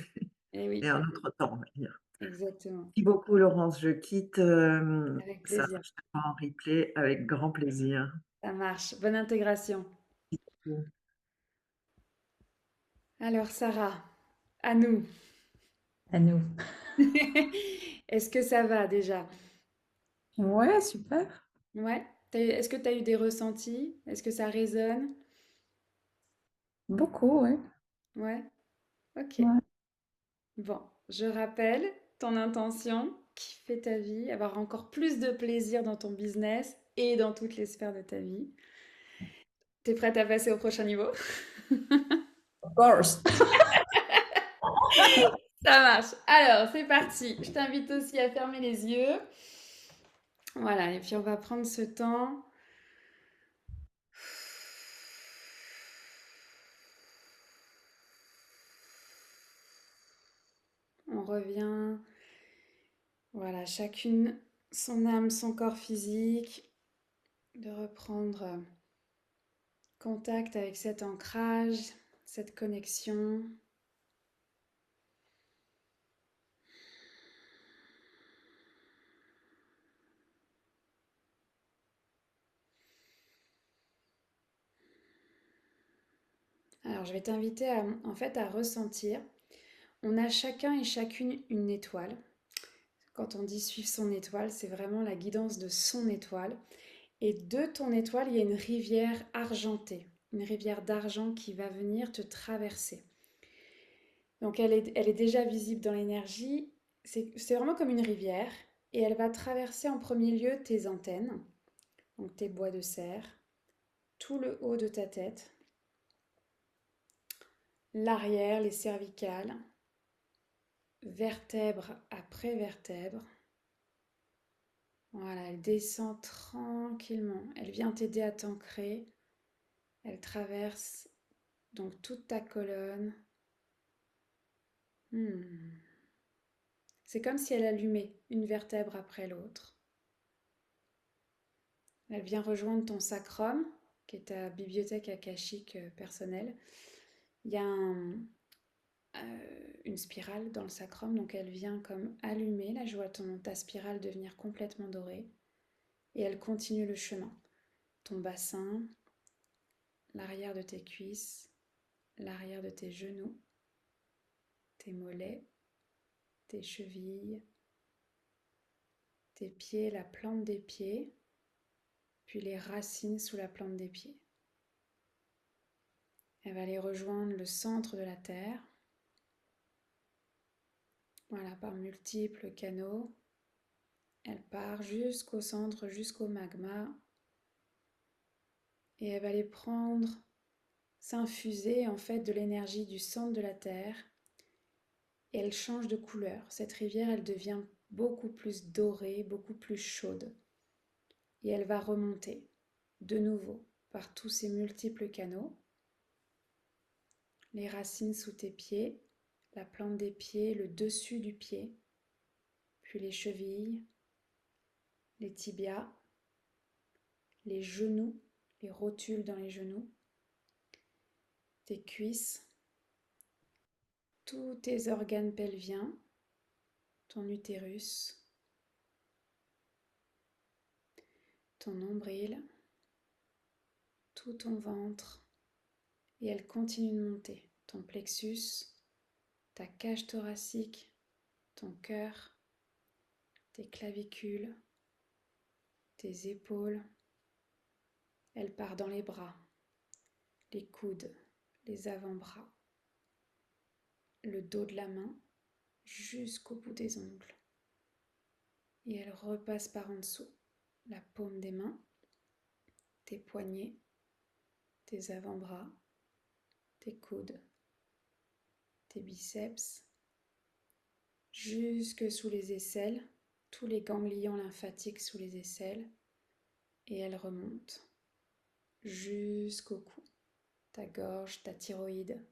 Eh Et oui, un autre temps, on va dire. exactement. Merci beaucoup, Laurence. Je quitte Avec ça plaisir. en replay avec grand plaisir. Ça marche. Bonne intégration. Alors, Sarah, à nous. À nous. Est-ce que ça va déjà? Ouais, super. Ouais. Est-ce que tu as eu des ressentis? Est-ce que ça résonne? Beaucoup, ouais. Ouais. Ok. Ouais. Bon, je rappelle ton intention, kiffer ta vie, avoir encore plus de plaisir dans ton business et dans toutes les sphères de ta vie. T'es prête à passer au prochain niveau? Of course. Ça marche. Alors, c'est parti. Je t'invite aussi à fermer les yeux. Voilà, et puis on va prendre ce temps. On revient. Voilà, chacune son âme, son corps physique. De reprendre contact avec cet ancrage, cette connexion. Alors, je vais t'inviter en fait à ressentir. On a chacun et chacune une étoile. Quand on dit suivre son étoile, c'est vraiment la guidance de son étoile. Et de ton étoile, il y a une rivière argentée, une rivière d'argent qui va venir te traverser. Donc elle est déjà visible dans l'énergie. C'est vraiment comme une rivière. Et elle va traverser en premier lieu tes antennes, donc tes bois de serre, tout le haut de ta tête, l'arrière, les cervicales, vertèbre après vertèbre. Voilà, elle descend tranquillement. Elle vient t'aider à t'ancrer. Elle traverse donc toute ta colonne. C'est comme si elle allumait une vertèbre après l'autre. Elle vient rejoindre ton sacrum, qui est ta bibliothèque akashique personnelle. Il y a une spirale dans le sacrum, donc elle vient comme allumer. Là, je vois ta spirale devenir complètement dorée. Et elle continue le chemin. Ton bassin, l'arrière de tes cuisses, l'arrière de tes genoux, tes mollets, tes chevilles, tes pieds, la plante des pieds, puis les racines sous la plante des pieds. Elle va aller rejoindre le centre de la terre. Voilà, par multiples canaux. Elle part jusqu'au centre, jusqu'au magma. Et elle va aller prendre, s'infuser en fait de l'énergie du centre de la terre. Et elle change de couleur. Cette rivière, elle devient beaucoup plus dorée, beaucoup plus chaude. Et elle va remonter de nouveau par tous ces multiples canaux. Les racines sous tes pieds, la plante des pieds, le dessus du pied, puis les chevilles, les tibias, les genoux, les rotules dans les genoux, tes cuisses, tous tes organes pelviens, ton utérus, ton nombril, tout ton ventre, et elle continue de monter. Ton plexus, ta cage thoracique, ton cœur, tes clavicules, tes épaules. Elle part dans les bras, les coudes, les avant-bras, le dos de la main jusqu'au bout des ongles. Et elle repasse par en dessous, la paume des mains, tes poignets, tes avant-bras, tes coudes, tes biceps, jusque sous les aisselles, tous les ganglions lymphatiques sous les aisselles, et elle remonte jusqu'au cou, ta gorge, ta thyroïde.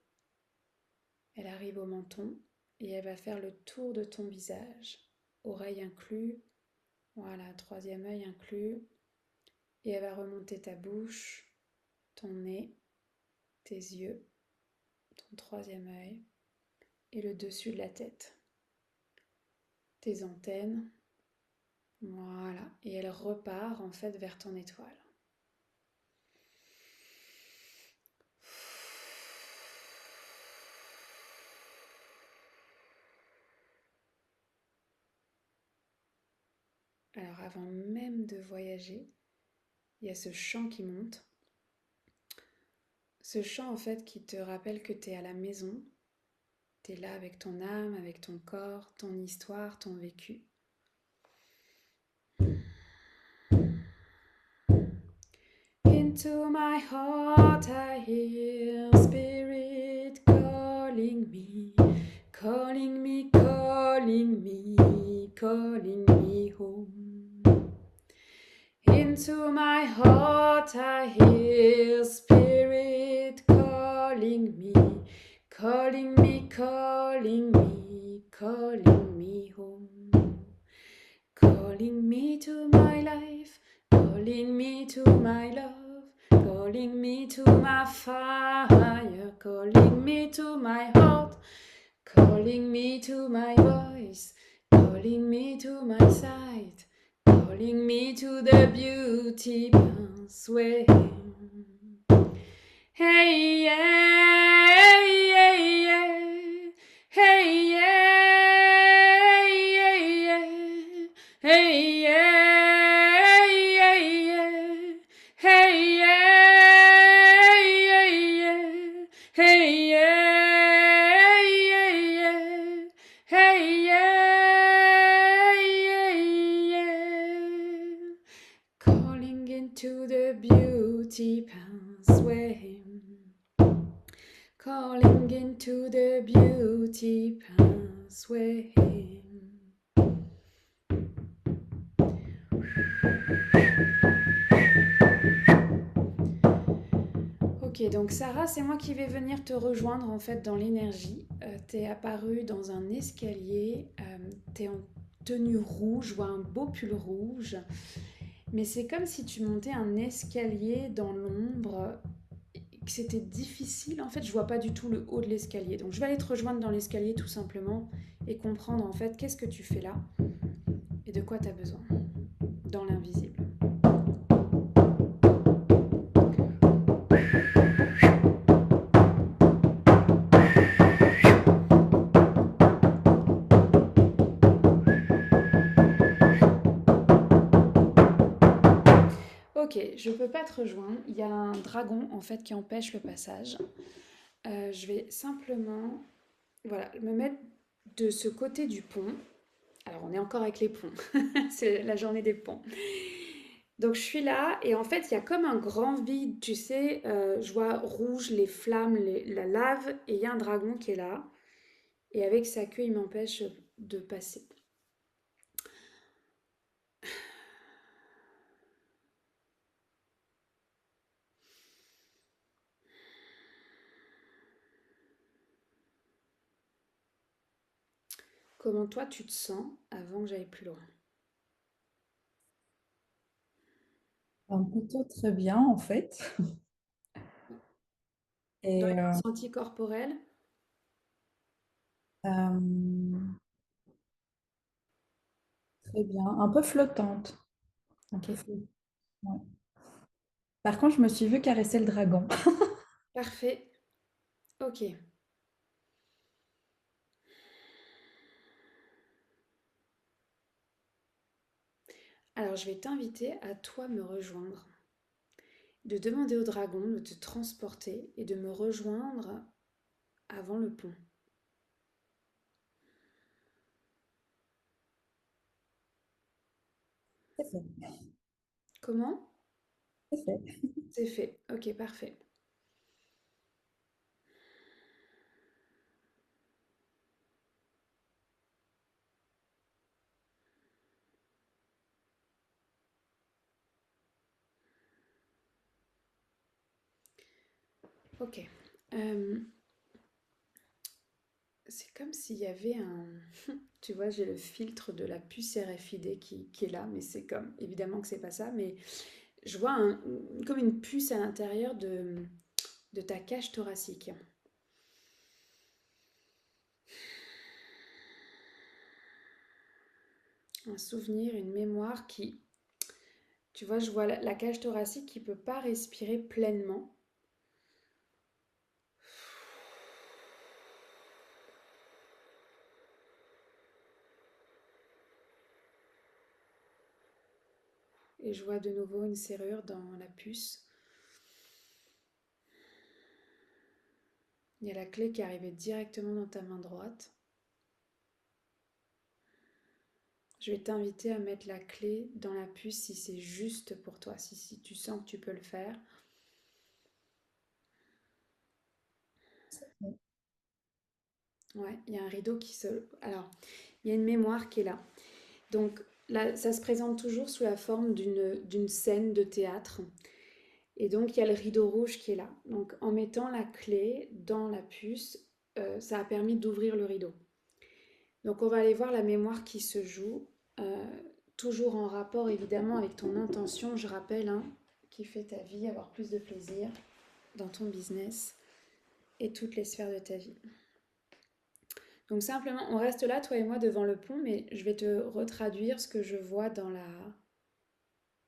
Elle arrive au menton et elle va faire le tour de ton visage, oreille inclus, voilà, troisième œil inclus, et elle va remonter ta bouche, ton nez, tes yeux, ton troisième œil et le dessus de la tête, tes antennes, voilà, et elle repart en fait vers ton étoile. Alors avant même de voyager, il y a ce chant qui monte. Ce chant en fait qui te rappelle que tu es à la maison, tu es là avec ton âme, avec ton corps, ton histoire, ton vécu. Into my heart I hear spirit calling me, calling me, calling me, calling me home. Into my heart I hear spirit calling me, calling me, calling me, calling me home. Calling me to my life, calling me to my love, calling me to my fire, calling me to my heart, calling me to my voice, calling me to my sight, calling me to the beauty pathway. Hey yeah, hey yeah, hey yeah, hey yeah, hey yeah, hey yeah, hey yeah, calling into the beauty pathway. Calling into the beauty pathway. Ok, donc Sarah, c'est moi qui vais venir te rejoindre en fait dans l'énergie. T'es apparue dans un escalier, t'es en tenue rouge, je vois un beau pull rouge, mais c'est comme si tu montais un escalier dans l'ombre, que c'était difficile. En fait, je vois pas du tout le haut de l'escalier, donc je vais aller te rejoindre dans l'escalier tout simplement et comprendre en fait qu'est-ce que tu fais là et de quoi tu as besoin dans l'invisible. Ok, je peux pas te rejoindre. Il y a un dragon en fait qui empêche le passage. Je vais simplement, voilà, me mettre de ce côté du pont. Alors on est encore avec les ponts. C'est la journée des ponts. Donc je suis là et en fait il y a comme un grand vide, tu sais, je vois rouge les flammes, la lave et il y a un dragon qui est là et avec sa queue il m'empêche de passer. Comment toi tu te sens avant que j'aille plus loin? Plutôt très bien, en fait. Dans Et les ressentis corporels? euh, très bien. Un peu flottante. Un peu Ok, flottante. Ouais. Par contre, je me suis vue caresser le dragon. parfait. Ok. Alors je vais t'inviter à toi me rejoindre, de demander au dragon de te transporter et de me rejoindre avant le pont. C'est fait. Comment? C'est fait. C'est fait. Ok, parfait. Ok. Euh, c'est comme s'il y avait un... Tu vois, j'ai le filtre de la puce RFID qui est là, mais c'est comme... Évidemment que c'est pas ça, mais je vois comme une puce à l'intérieur de ta cage thoracique. Un souvenir, une mémoire qui... Tu vois, je vois la cage thoracique qui peut pas respirer pleinement. Et je vois de nouveau une serrure dans la puce. Il y a la clé qui arrivait directement dans ta main droite. Je vais t'inviter à mettre la clé dans la puce si c'est juste pour toi, si tu sens que tu peux le faire. Ouais, il y a un rideau qui se... Alors, il y a une mémoire qui est là. Donc là, ça se présente toujours sous la forme d'une scène de théâtre. Et donc, il y a le rideau rouge qui est là. Donc, en mettant la clé dans la puce, ça a permis d'ouvrir le rideau. Donc, on va aller voir la mémoire qui se joue. euh, Toujours en rapport évidemment avec ton intention, je rappelle, hein, qui fait ta vie, avoir plus de plaisir dans ton business et toutes les sphères de ta vie. Donc simplement, on reste là, toi et moi, devant le pont, mais je vais te retraduire ce que je vois dans,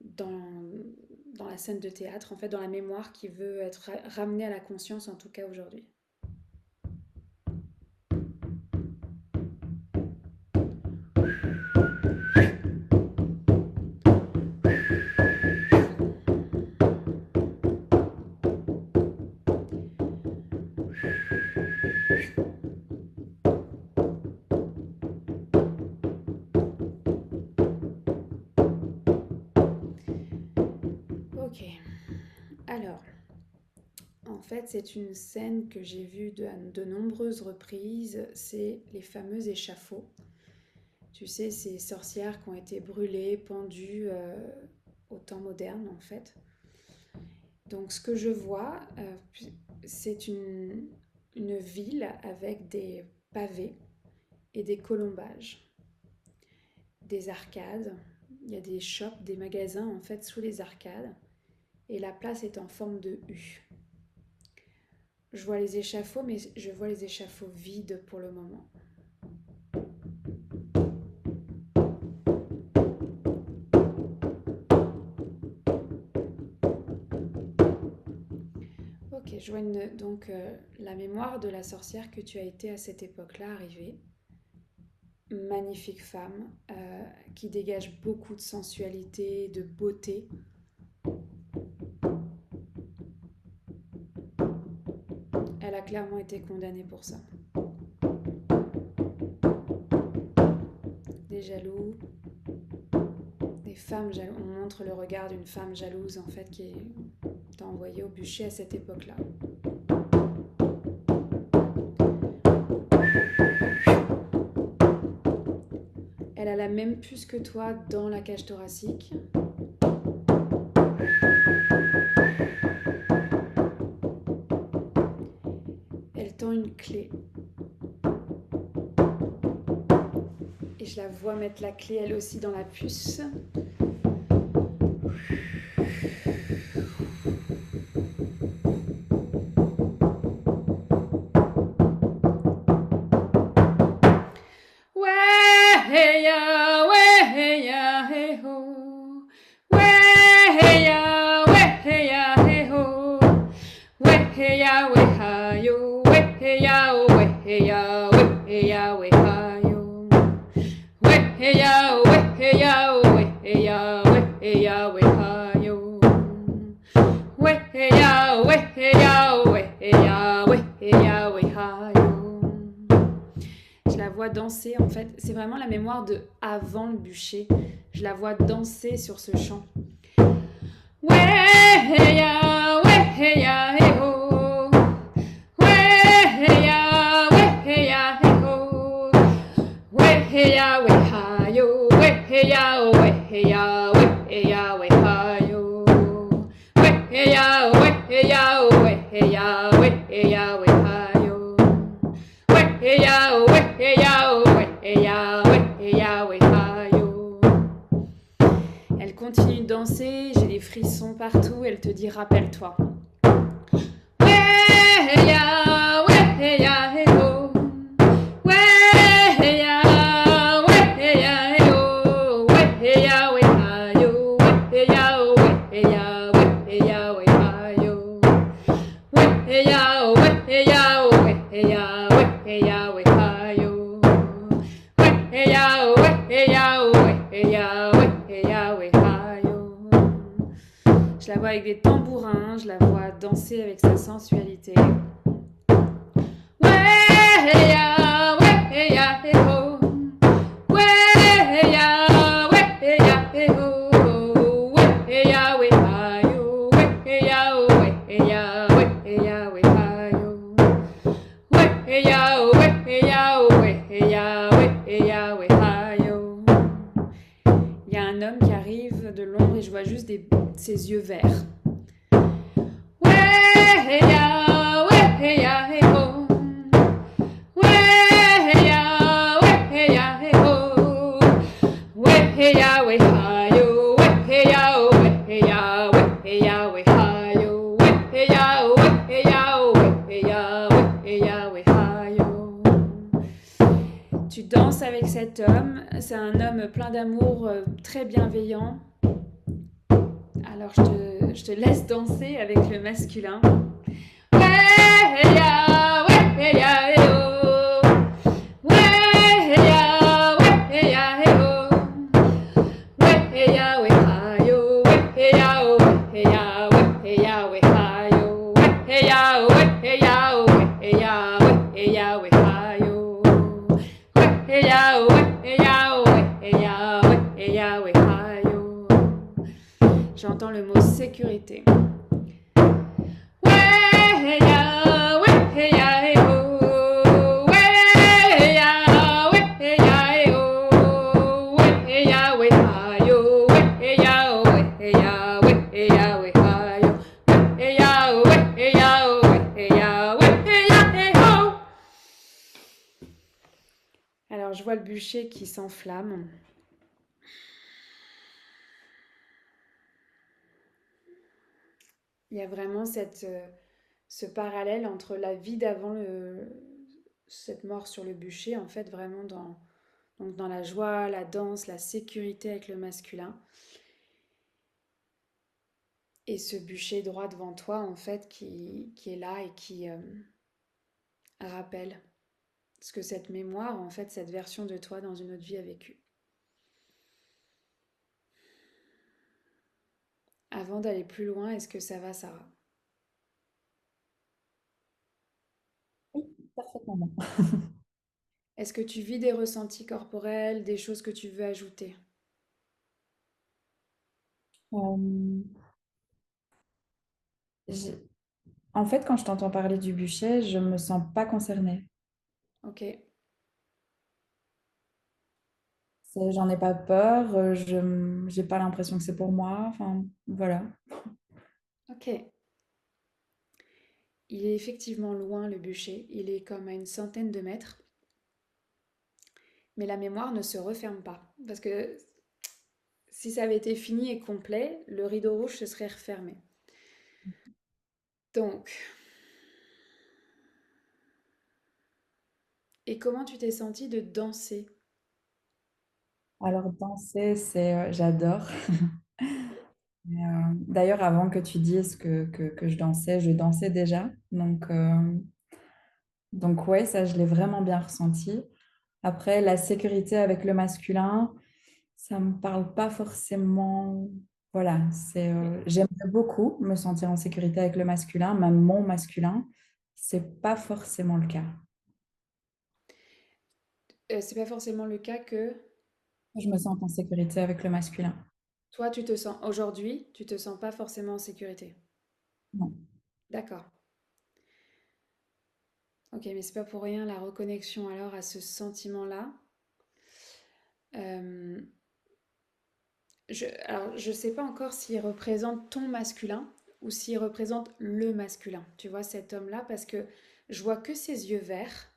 dans la scène de théâtre, en fait, dans la mémoire qui veut être ramenée à la conscience, en tout cas aujourd'hui. Ok. Alors, en fait, c'est une scène que j'ai vue de nombreuses reprises, c'est les fameux échafauds. Tu sais, ces sorcières qui ont été brûlées, pendues au temps moderne, en fait. Donc, ce que je vois, c'est une ville avec des pavés et des colombages, des arcades. Il y a des shops, des magasins, en fait, sous les arcades. Et la place est en forme de U. Je vois les échafauds, mais je vois les échafauds vides pour le moment. Ok, je vois donc la mémoire de la sorcière que tu as été à cette époque-là arrivée. Magnifique femme qui dégage beaucoup de sensualité, de beauté. Elle a clairement été condamnée pour ça. Des jaloux, des femmes jalouses. On montre le regard d'une femme jalouse en fait qui est envoyée au bûcher à cette époque-là. Elle a la même puce que toi dans la cage thoracique. Elle tend une clé. Et je la vois mettre la clé elle aussi dans la puce. Je la vois danser, en fait, c'est vraiment la mémoire de avant le bûcher. Je la vois danser sur ce chant. Elle continue de danser, j'ai des frissons partout, elle te dit rappelle-toi. Je la vois avec des tambourins, je la vois danser avec sa sensualité. Il y a un homme qui arrive de l'ombre et je vois juste ses yeux verts. Tu danses avec cet homme, c'est un homme plein d'amour, très bienveillant. Alors je te laisse danser avec le masculin. J'entends le mot sécurité. hey ya, ouais, hey ya, hey oh, ouais, hey ya, ouais, hey ya, hey oh, ouais, hey ya, ouais, hi yo, ouais, hey ya, oh, ouais, hey ya, ouais, hey ya, ouais, hi yo, ouais, hey ya, oh, ouais, hey ya, oh, ouais, hey ya, ouais, hey ya, hey ho. Alors je vois le bûcher qui s'enflamme. Il y a vraiment ce parallèle entre la vie d'avant cette mort sur le bûcher, en fait, vraiment donc dans la joie, la danse, la sécurité avec le masculin. Et ce bûcher droit devant toi, en fait, qui est là et qui rappelle ce que cette mémoire, en fait, cette version de toi dans une autre vie a vécu. Avant d'aller plus loin, est-ce que ça va, Sarah? Oui, parfaitement. Est-ce que tu vis des ressentis corporels, des choses que tu veux ajouter? Euh, j'ai- En fait, quand je t'entends parler du bûcher, je me sens pas concernée. Ok, J'en ai pas peur, j'ai pas l'impression que c'est pour moi. Enfin, voilà. ok. Il est effectivement loin le bûcher, il est comme à une centaine de mètres, mais la mémoire ne se referme pas. Parce que si ça avait été fini et complet, le rideau rouge se serait refermé. Donc, et comment tu t'es sentie de danser? Alors, danser, j'adore. D'ailleurs, avant que tu dises que je dansais déjà. Donc ouais, ça, je l'ai vraiment bien ressenti. Après, la sécurité avec le masculin, ça me parle pas forcément. Voilà, j'aimerais beaucoup me sentir en sécurité avec le masculin, même mon masculin. C'est pas forcément le cas. C'est pas forcément le cas que Je me sens en sécurité avec le masculin. toi, tu te sens aujourd'hui, tu te sens pas forcément en sécurité. Non. D'accord. Ok, mais c'est pas pour rien la reconnexion alors à ce sentiment-là. Euh, alors, je sais pas encore s'il représente ton masculin ou s'il représente le masculin. Tu vois, cet homme-là, parce que je vois que ses yeux verts.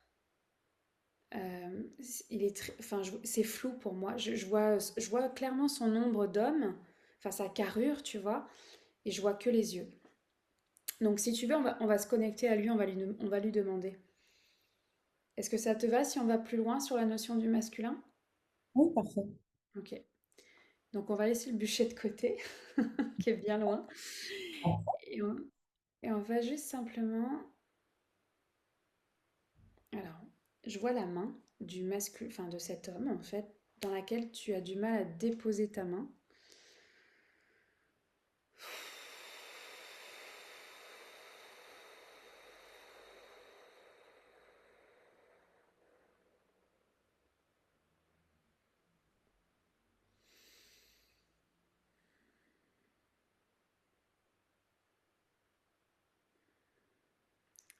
Il est enfin, c'est flou pour moi. Je vois clairement son ombre d'homme, enfin sa carrure, tu vois, et je vois que les yeux. Donc, si tu veux, on va se connecter à lui, on va lui demander. Est-ce que ça te va si on va plus loin sur la notion du masculin? Oui, parfait. Ok. Donc, on va laisser le bûcher de côté, qui est bien loin, et on, et on va juste simplement. Alors, je vois la main du masculin, enfin de cet homme en fait, dans laquelle tu as du mal à déposer ta main.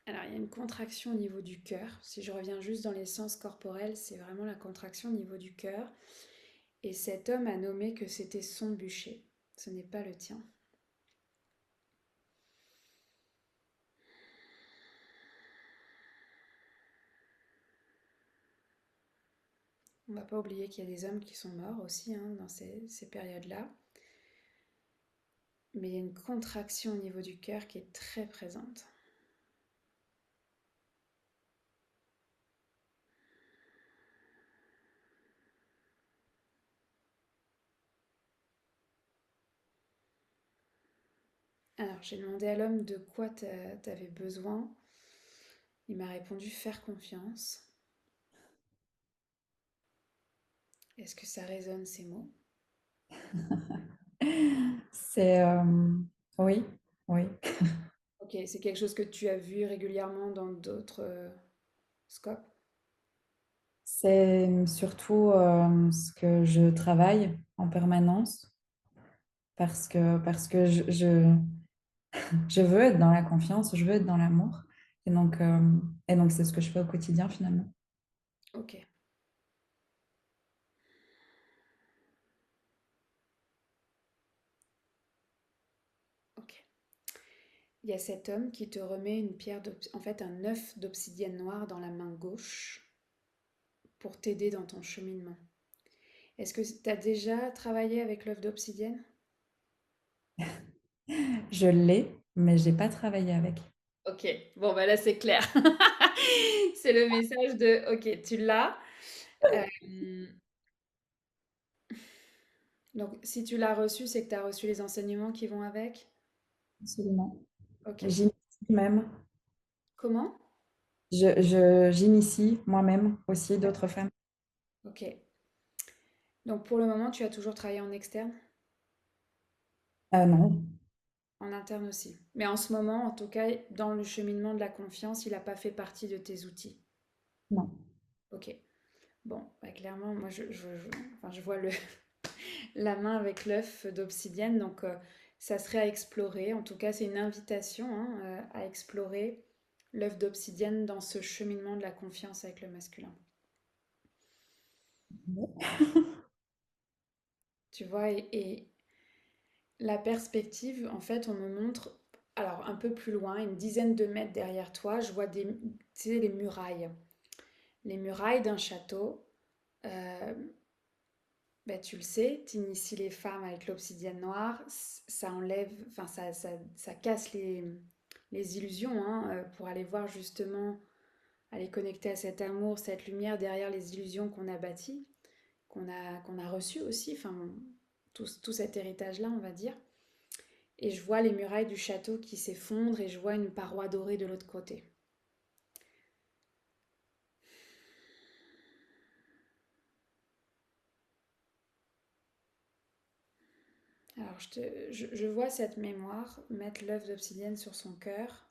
Alors, il y a une contraction au niveau du cœur. Si je reviens juste dans les sens corporels, c'est vraiment la contraction au niveau du cœur. Et cet homme a nommé que c'était son bûcher. Ce n'est pas le tien. On ne va pas oublier qu'il y a des hommes qui sont morts aussi hein, dans ces périodes-là. Mais il y a une contraction au niveau du cœur qui est très présente. Alors, j'ai demandé à l'homme de quoi tu avais besoin. Il m'a répondu faire confiance. Est-ce que ça résonne ces mots? C'est oui, oui. Ok, c'est quelque chose que tu as vu régulièrement dans d'autres scopes? C'est surtout ce que je travaille en permanence parce que Je veux être dans la confiance, je veux être dans l'amour. Et donc, euh, et donc c'est ce que je fais au quotidien finalement. Ok, ok. Il y a cet homme qui te remet une en fait un œuf d'obsidienne noire dans la main gauche pour t'aider dans ton cheminement. Est-ce que tu as déjà travaillé avec l'œuf d'obsidienne? Je l'ai, mais j'ai pas travaillé avec. Ok, bon bah là c'est clair. C'est le message de ok, tu l'as. Euh, donc si tu l'as reçu, c'est que tu as reçu les enseignements qui vont avec. Absolument. Ok. J'initie même. Comment? J'initie moi-même aussi Ouais. d'autres femmes. Ok. Donc pour le moment, tu as toujours travaillé en externe, Non, en interne aussi. Mais en ce moment, en tout cas, dans le cheminement de la confiance, il n'a pas fait partie de tes outils. non. Ok. Bon, bah, clairement, moi, enfin, je vois la main avec l'œuf d'obsidienne, donc ça serait à explorer. En tout cas, c'est une invitation hein, à explorer l'œuf d'obsidienne dans ce cheminement de la confiance avec le masculin. Tu vois, et la perspective, en fait, on me montre, alors un peu plus loin, une dizaine de mètres derrière toi, je vois tu sais, les murailles. Les murailles d'un château. Euh, bah, tu le sais, tu inities les femmes avec l'obsidienne noire, ça enlève, enfin ça casse les illusions hein, pour aller voir justement, aller connecter à cet amour, cette lumière derrière les illusions qu'on a bâties, qu'on a reçues aussi, enfin tout cet héritage-là, on va dire. Et je vois les murailles du château qui s'effondrent et je vois une paroi dorée de l'autre côté. Alors je vois cette mémoire mettre l'œuf d'obsidienne sur son cœur.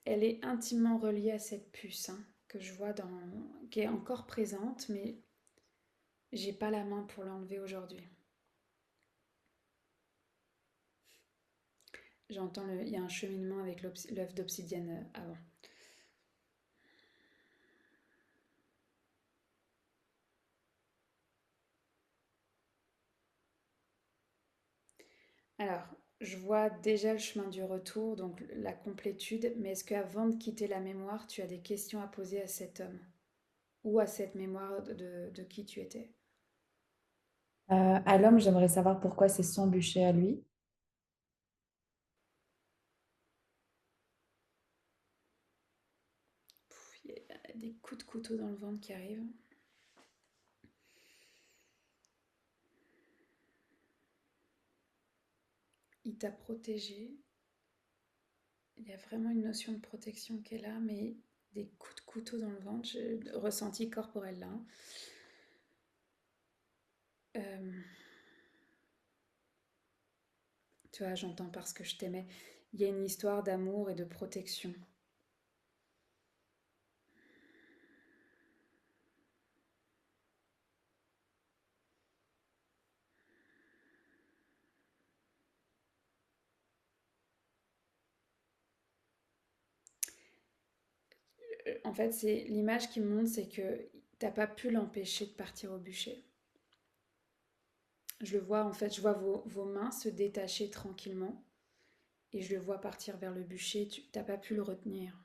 Elle est intimement reliée à cette puce hein, que je vois dans, qui est encore présente, mais j'ai pas la main pour l'enlever aujourd'hui. Il y a un cheminement avec l'œuf d'obsidienne avant. Alors, je vois déjà le chemin du retour, donc la complétude, mais est-ce qu'avant de quitter la mémoire, tu as des questions à poser à cet homme ou à cette mémoire de qui tu étais? À l'homme, j'aimerais savoir pourquoi c'est son bûcher à lui. Il y a des coups de couteau dans le ventre qui arrivent. Il t'a protégé. Il y a vraiment une notion de protection qui est là, mais des coups de couteau dans le ventre, j'ai ressenti corporel là. Hein. Euh, Tu vois, j'entends parce que je t'aimais. Il y a une histoire d'amour et de protection. En fait, c'est l'image qui me montre, c'est que t'as pas pu l'empêcher de partir au bûcher. Je le vois, en fait, je vois vos mains se détacher tranquillement et je le vois partir vers le bûcher. Tu t'as pas pu le retenir.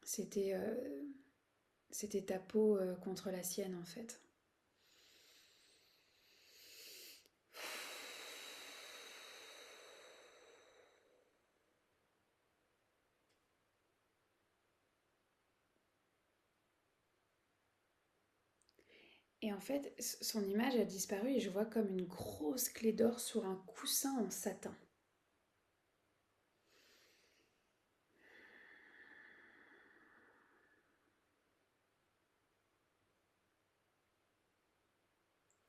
C'était c'était ta peau contre la sienne, en fait. Et en fait, son image a disparu et je vois comme une grosse clé d'or sur un coussin en satin.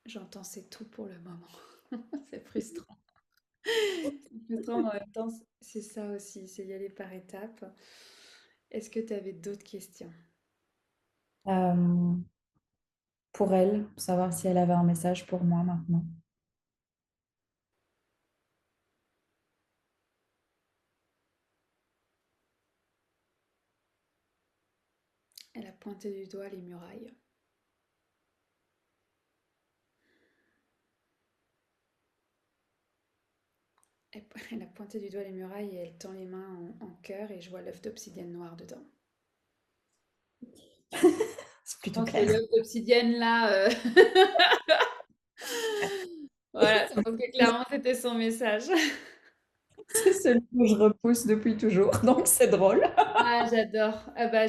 J'entends c'est tout pour le moment. C'est frustrant. C'est frustrant, mais en même temps, c'est ça aussi, c'est y aller par étapes. Est-ce que tu avais d'autres questions? Euh, pour elle, pour savoir si elle avait un message pour moi maintenant. Elle a pointé du doigt les murailles. Elle a pointé du doigt les murailles et elle tend les mains en cœur et je vois l'œuf d'obsidienne noire dedans. C'est Je plutôt pense que clair. l'œuf d'obsidienne là, voilà, je pense que clairement c'était son message. C'est celui que je repousse depuis toujours, donc c'est drôle. Ah, j'adore. Ah bah,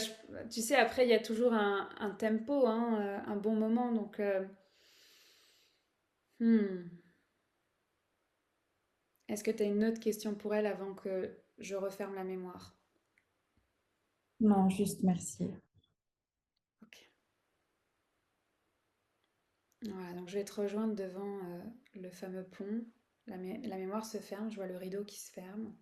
tu sais, après, il y a toujours un tempo, hein, un bon moment. Donc, hmm. Est-ce que tu as une autre question pour elle avant que je referme la mémoire? Non, juste merci. Ok. Voilà, donc je vais te rejoindre devant le fameux pont. La mémoire se ferme, je vois le rideau qui se ferme.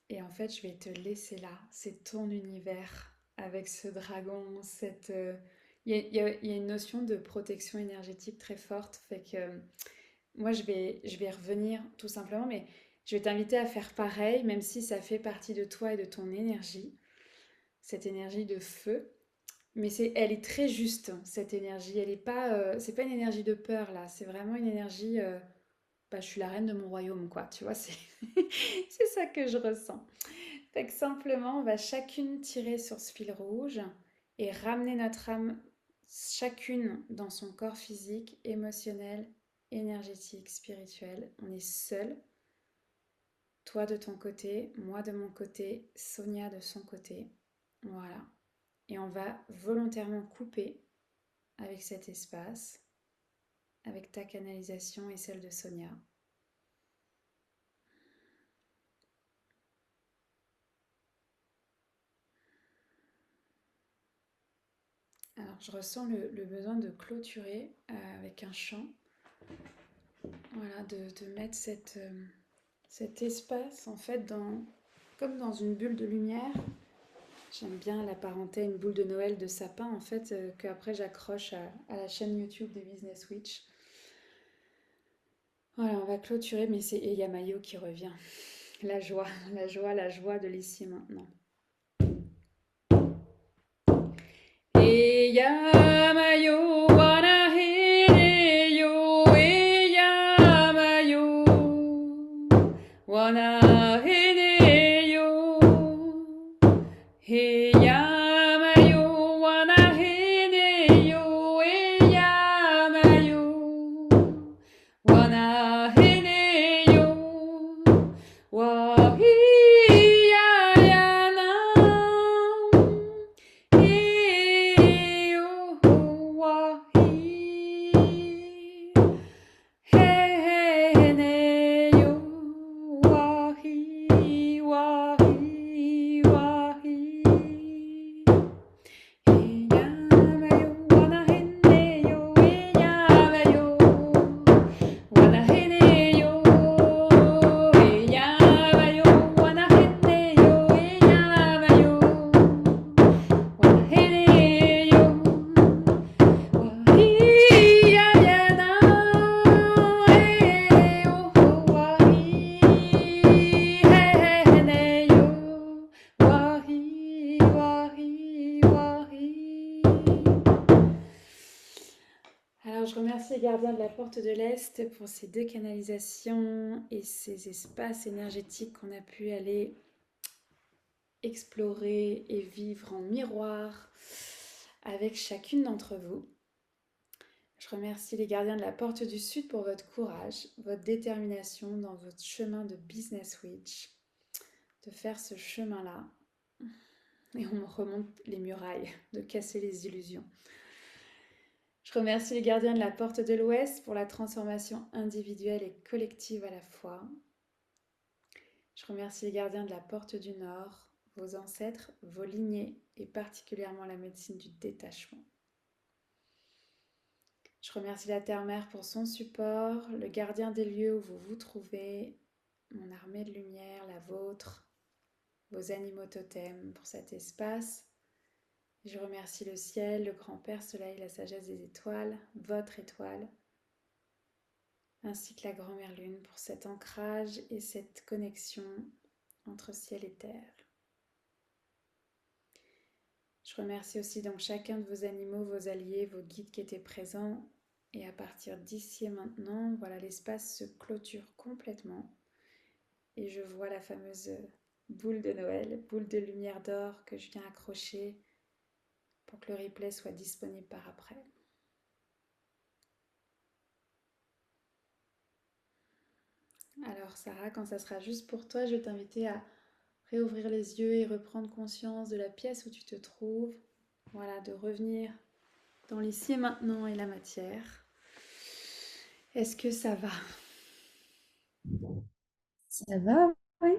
Et en fait, je vais te laisser là. C'est ton univers avec ce dragon, cette... il y a une notion de protection énergétique très forte. Fait que moi, je vais revenir tout simplement, mais je vais t'inviter à faire pareil, même si ça fait partie de toi et de ton énergie, cette énergie de feu. Mais elle est très juste, cette énergie. Elle est pas, c'est pas une énergie de peur là. C'est vraiment une énergie. Bah, je suis la reine de mon royaume, quoi. Tu vois, c'est c'est ça que je ressens. Fait que simplement, on va chacune tirer sur ce fil rouge et ramener notre âme chacune dans son corps physique, émotionnel, énergétique, spirituel. On est seul. Toi de ton côté, moi de mon côté, Sonia de son côté. Voilà. Et on va volontairement couper avec cet espace, avec ta canalisation et celle de Sonia. Alors, je ressens le besoin de clôturer avec un chant. Voilà, de mettre cet espace en fait comme dans une bulle de lumière. J'aime bien l'apparenter à une boule de Noël de sapin en fait, qu'après j'accroche à la chaîne YouTube des Business Witch. Voilà, on va clôturer, mais c'est Eyamayo qui revient. La joie, la joie, la joie de l'ici et maintenant. Eyamayo, wanaheyo, Eyamayo, wanaheyo, Eyamayo, wanaheyo, Eyamayo, wanaheyo, wahiyayana, heneyo, wahi, wahi, wahi. Eyamayo, wanaheneyo, eyamayo. Wanaheneyo, eyamayo, wanaheneyo, eyamayo, wanaheneyo, wahiyayana, wahiheneyo, wahi, wahi, wahi. Alors, je remercie les gardiens de la porte de l'Est pour ces deux canalisations et ces espaces énergétiques qu'on a pu aller explorer et vivre en miroir avec chacune d'entre vous. Je remercie les gardiens de la porte du Sud pour votre courage, votre détermination dans votre chemin de Business Witch, de faire ce chemin-là. Et on remonte les murailles, de casser les illusions. Je remercie les gardiens de la porte de l'Ouest pour la transformation individuelle et collective à la fois. Je remercie les gardiens de la porte du Nord, vos ancêtres, vos lignées et particulièrement la médecine du détachement. Je remercie la Terre-Mère pour son support, le gardien des lieux où vous vous trouvez, mon armée de lumière, la vôtre, vos animaux totems pour cet espace. Je remercie le ciel, le grand-père soleil, la sagesse des étoiles, votre étoile, ainsi que la grand-mère lune pour cet ancrage et cette connexion entre ciel et terre. Je remercie aussi donc chacun de vos animaux, vos alliés, vos guides qui étaient présents. Et à partir d'ici et maintenant, voilà, l'espace se clôture complètement. Et je vois la fameuse boule de Noël, boule de lumière d'or que je viens accrocher pour que le replay soit disponible par après. Alors Sarah, quand ça sera juste pour toi, je vais t'inviter à réouvrir les yeux et reprendre conscience de la pièce où tu te trouves. Voilà, de revenir dans l'ici et maintenant et la matière. Est-ce que ça va? Ça va, oui.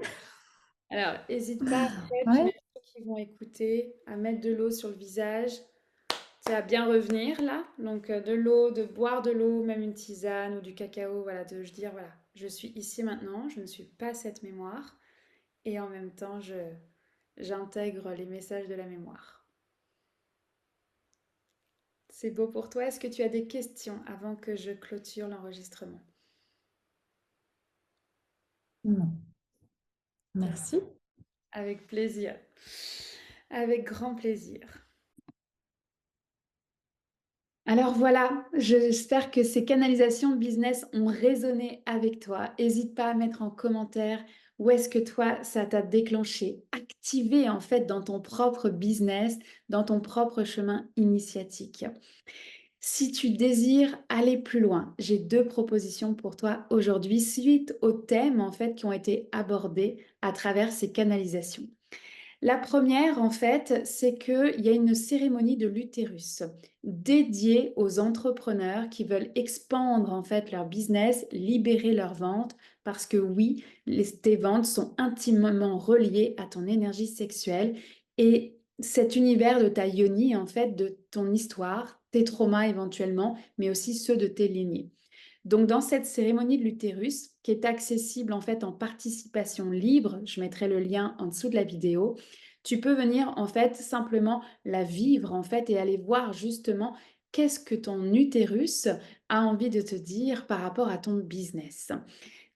Alors, n'hésite pas après, puis Ouais. même ceux qui vont écouter, à mettre de l'eau sur le visage. Tu vas bien revenir là. Donc, de l'eau, de boire de l'eau, même une tisane ou du cacao. Voilà, de je dire, voilà, je suis ici maintenant, je ne suis pas cette mémoire. Et en même temps, j'intègre les messages de la mémoire. C'est beau pour toi. Est-ce que tu as des questions avant que je clôture l'enregistrement? Non. Merci. Avec plaisir. Avec grand plaisir. Alors voilà, j'espère que ces canalisations business ont résonné avec toi. N'hésite pas à mettre en commentaire où est-ce que toi, ça t'a déclenché, activé en fait dans ton propre business, dans ton propre chemin initiatique. Si tu désires aller plus loin, j'ai 2 propositions pour toi aujourd'hui suite aux thèmes en fait qui ont été abordés à travers ces canalisations. La première, en fait, c'est qu'il y a une cérémonie de l'utérus dédiée aux entrepreneurs qui veulent expandre en fait leur business, libérer leurs ventes, parce que oui, tes ventes sont intimement reliées à ton énergie sexuelle et cet univers de ta yoni, en fait, de ton histoire, tes traumas éventuellement, mais aussi ceux de tes lignées. Donc, dans cette cérémonie de l'utérus, qui est accessible en fait en participation libre, je mettrai le lien en dessous de la vidéo, tu peux venir en fait simplement la vivre en fait et aller voir justement qu'est-ce que ton utérus a envie de te dire par rapport à ton business.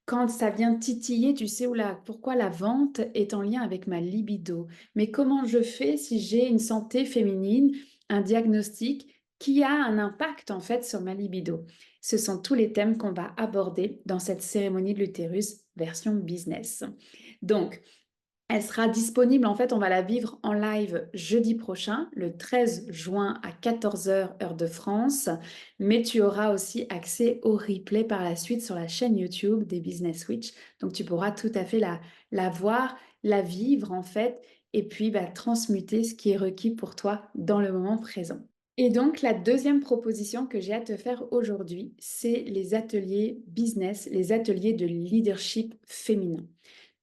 Quand ça vient titiller, tu sais, pourquoi la vente est en lien avec ma libido. Mais comment je fais si j'ai une santé féminine, un diagnostic qui a un impact en fait sur ma libido? Ce sont tous les thèmes qu'on va aborder dans cette cérémonie de l'utérus version business. Donc, elle sera disponible, en fait, on va la vivre en live jeudi prochain, le 13 juin à 14 h heure de France, mais tu auras aussi accès au replay par la suite sur la chaîne YouTube des Business Switch. Donc, tu pourras tout à fait la voir, la vivre, en fait, et puis transmuter ce qui est requis pour toi dans le moment présent. Et donc, la deuxième proposition que j'ai à te faire aujourd'hui, c'est les ateliers business, les ateliers de leadership féminin.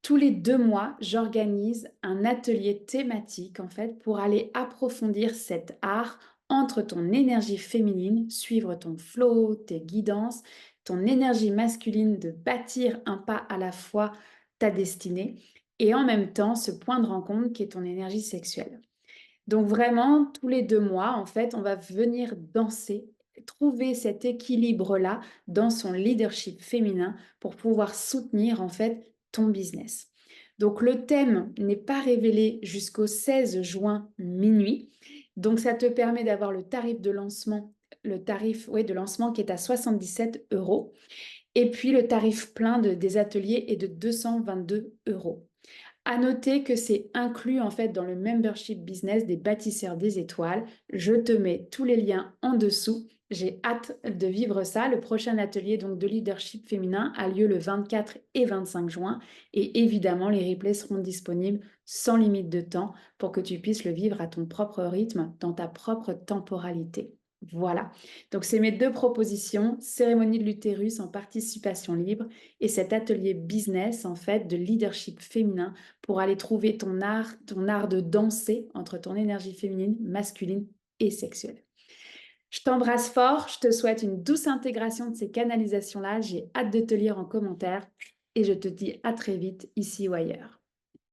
Tous les 2 mois, j'organise un atelier thématique en fait pour aller approfondir cet art entre ton énergie féminine, suivre ton flow, tes guidances, ton énergie masculine de bâtir un pas à la fois ta destinée et en même temps ce point de rencontre qui est ton énergie sexuelle. Donc vraiment, tous les 2 mois, en fait, on va venir danser, trouver cet équilibre-là dans son leadership féminin pour pouvoir soutenir, en fait, ton business. Donc le thème n'est pas révélé jusqu'au 16 juin minuit. Donc ça te permet d'avoir le tarif de lancement, de lancement qui est à 77 euros. Et puis le tarif plein des ateliers est de 222 euros. À noter que c'est inclus en fait dans le membership business des bâtisseurs des étoiles. Je te mets tous les liens en dessous. J'ai hâte de vivre ça. Le prochain atelier donc de leadership féminin a lieu le 24 et 25 juin et évidemment les replays seront disponibles sans limite de temps pour que tu puisses le vivre à ton propre rythme, dans ta propre temporalité. Voilà, donc c'est mes 2 propositions, cérémonie de l'utérus en participation libre et cet atelier business en fait de leadership féminin pour aller trouver ton art de danser entre ton énergie féminine, masculine et sexuelle. Je t'embrasse fort, je te souhaite une douce intégration de ces canalisations-là, j'ai hâte de te lire en commentaire et je te dis à très vite ici ou ailleurs.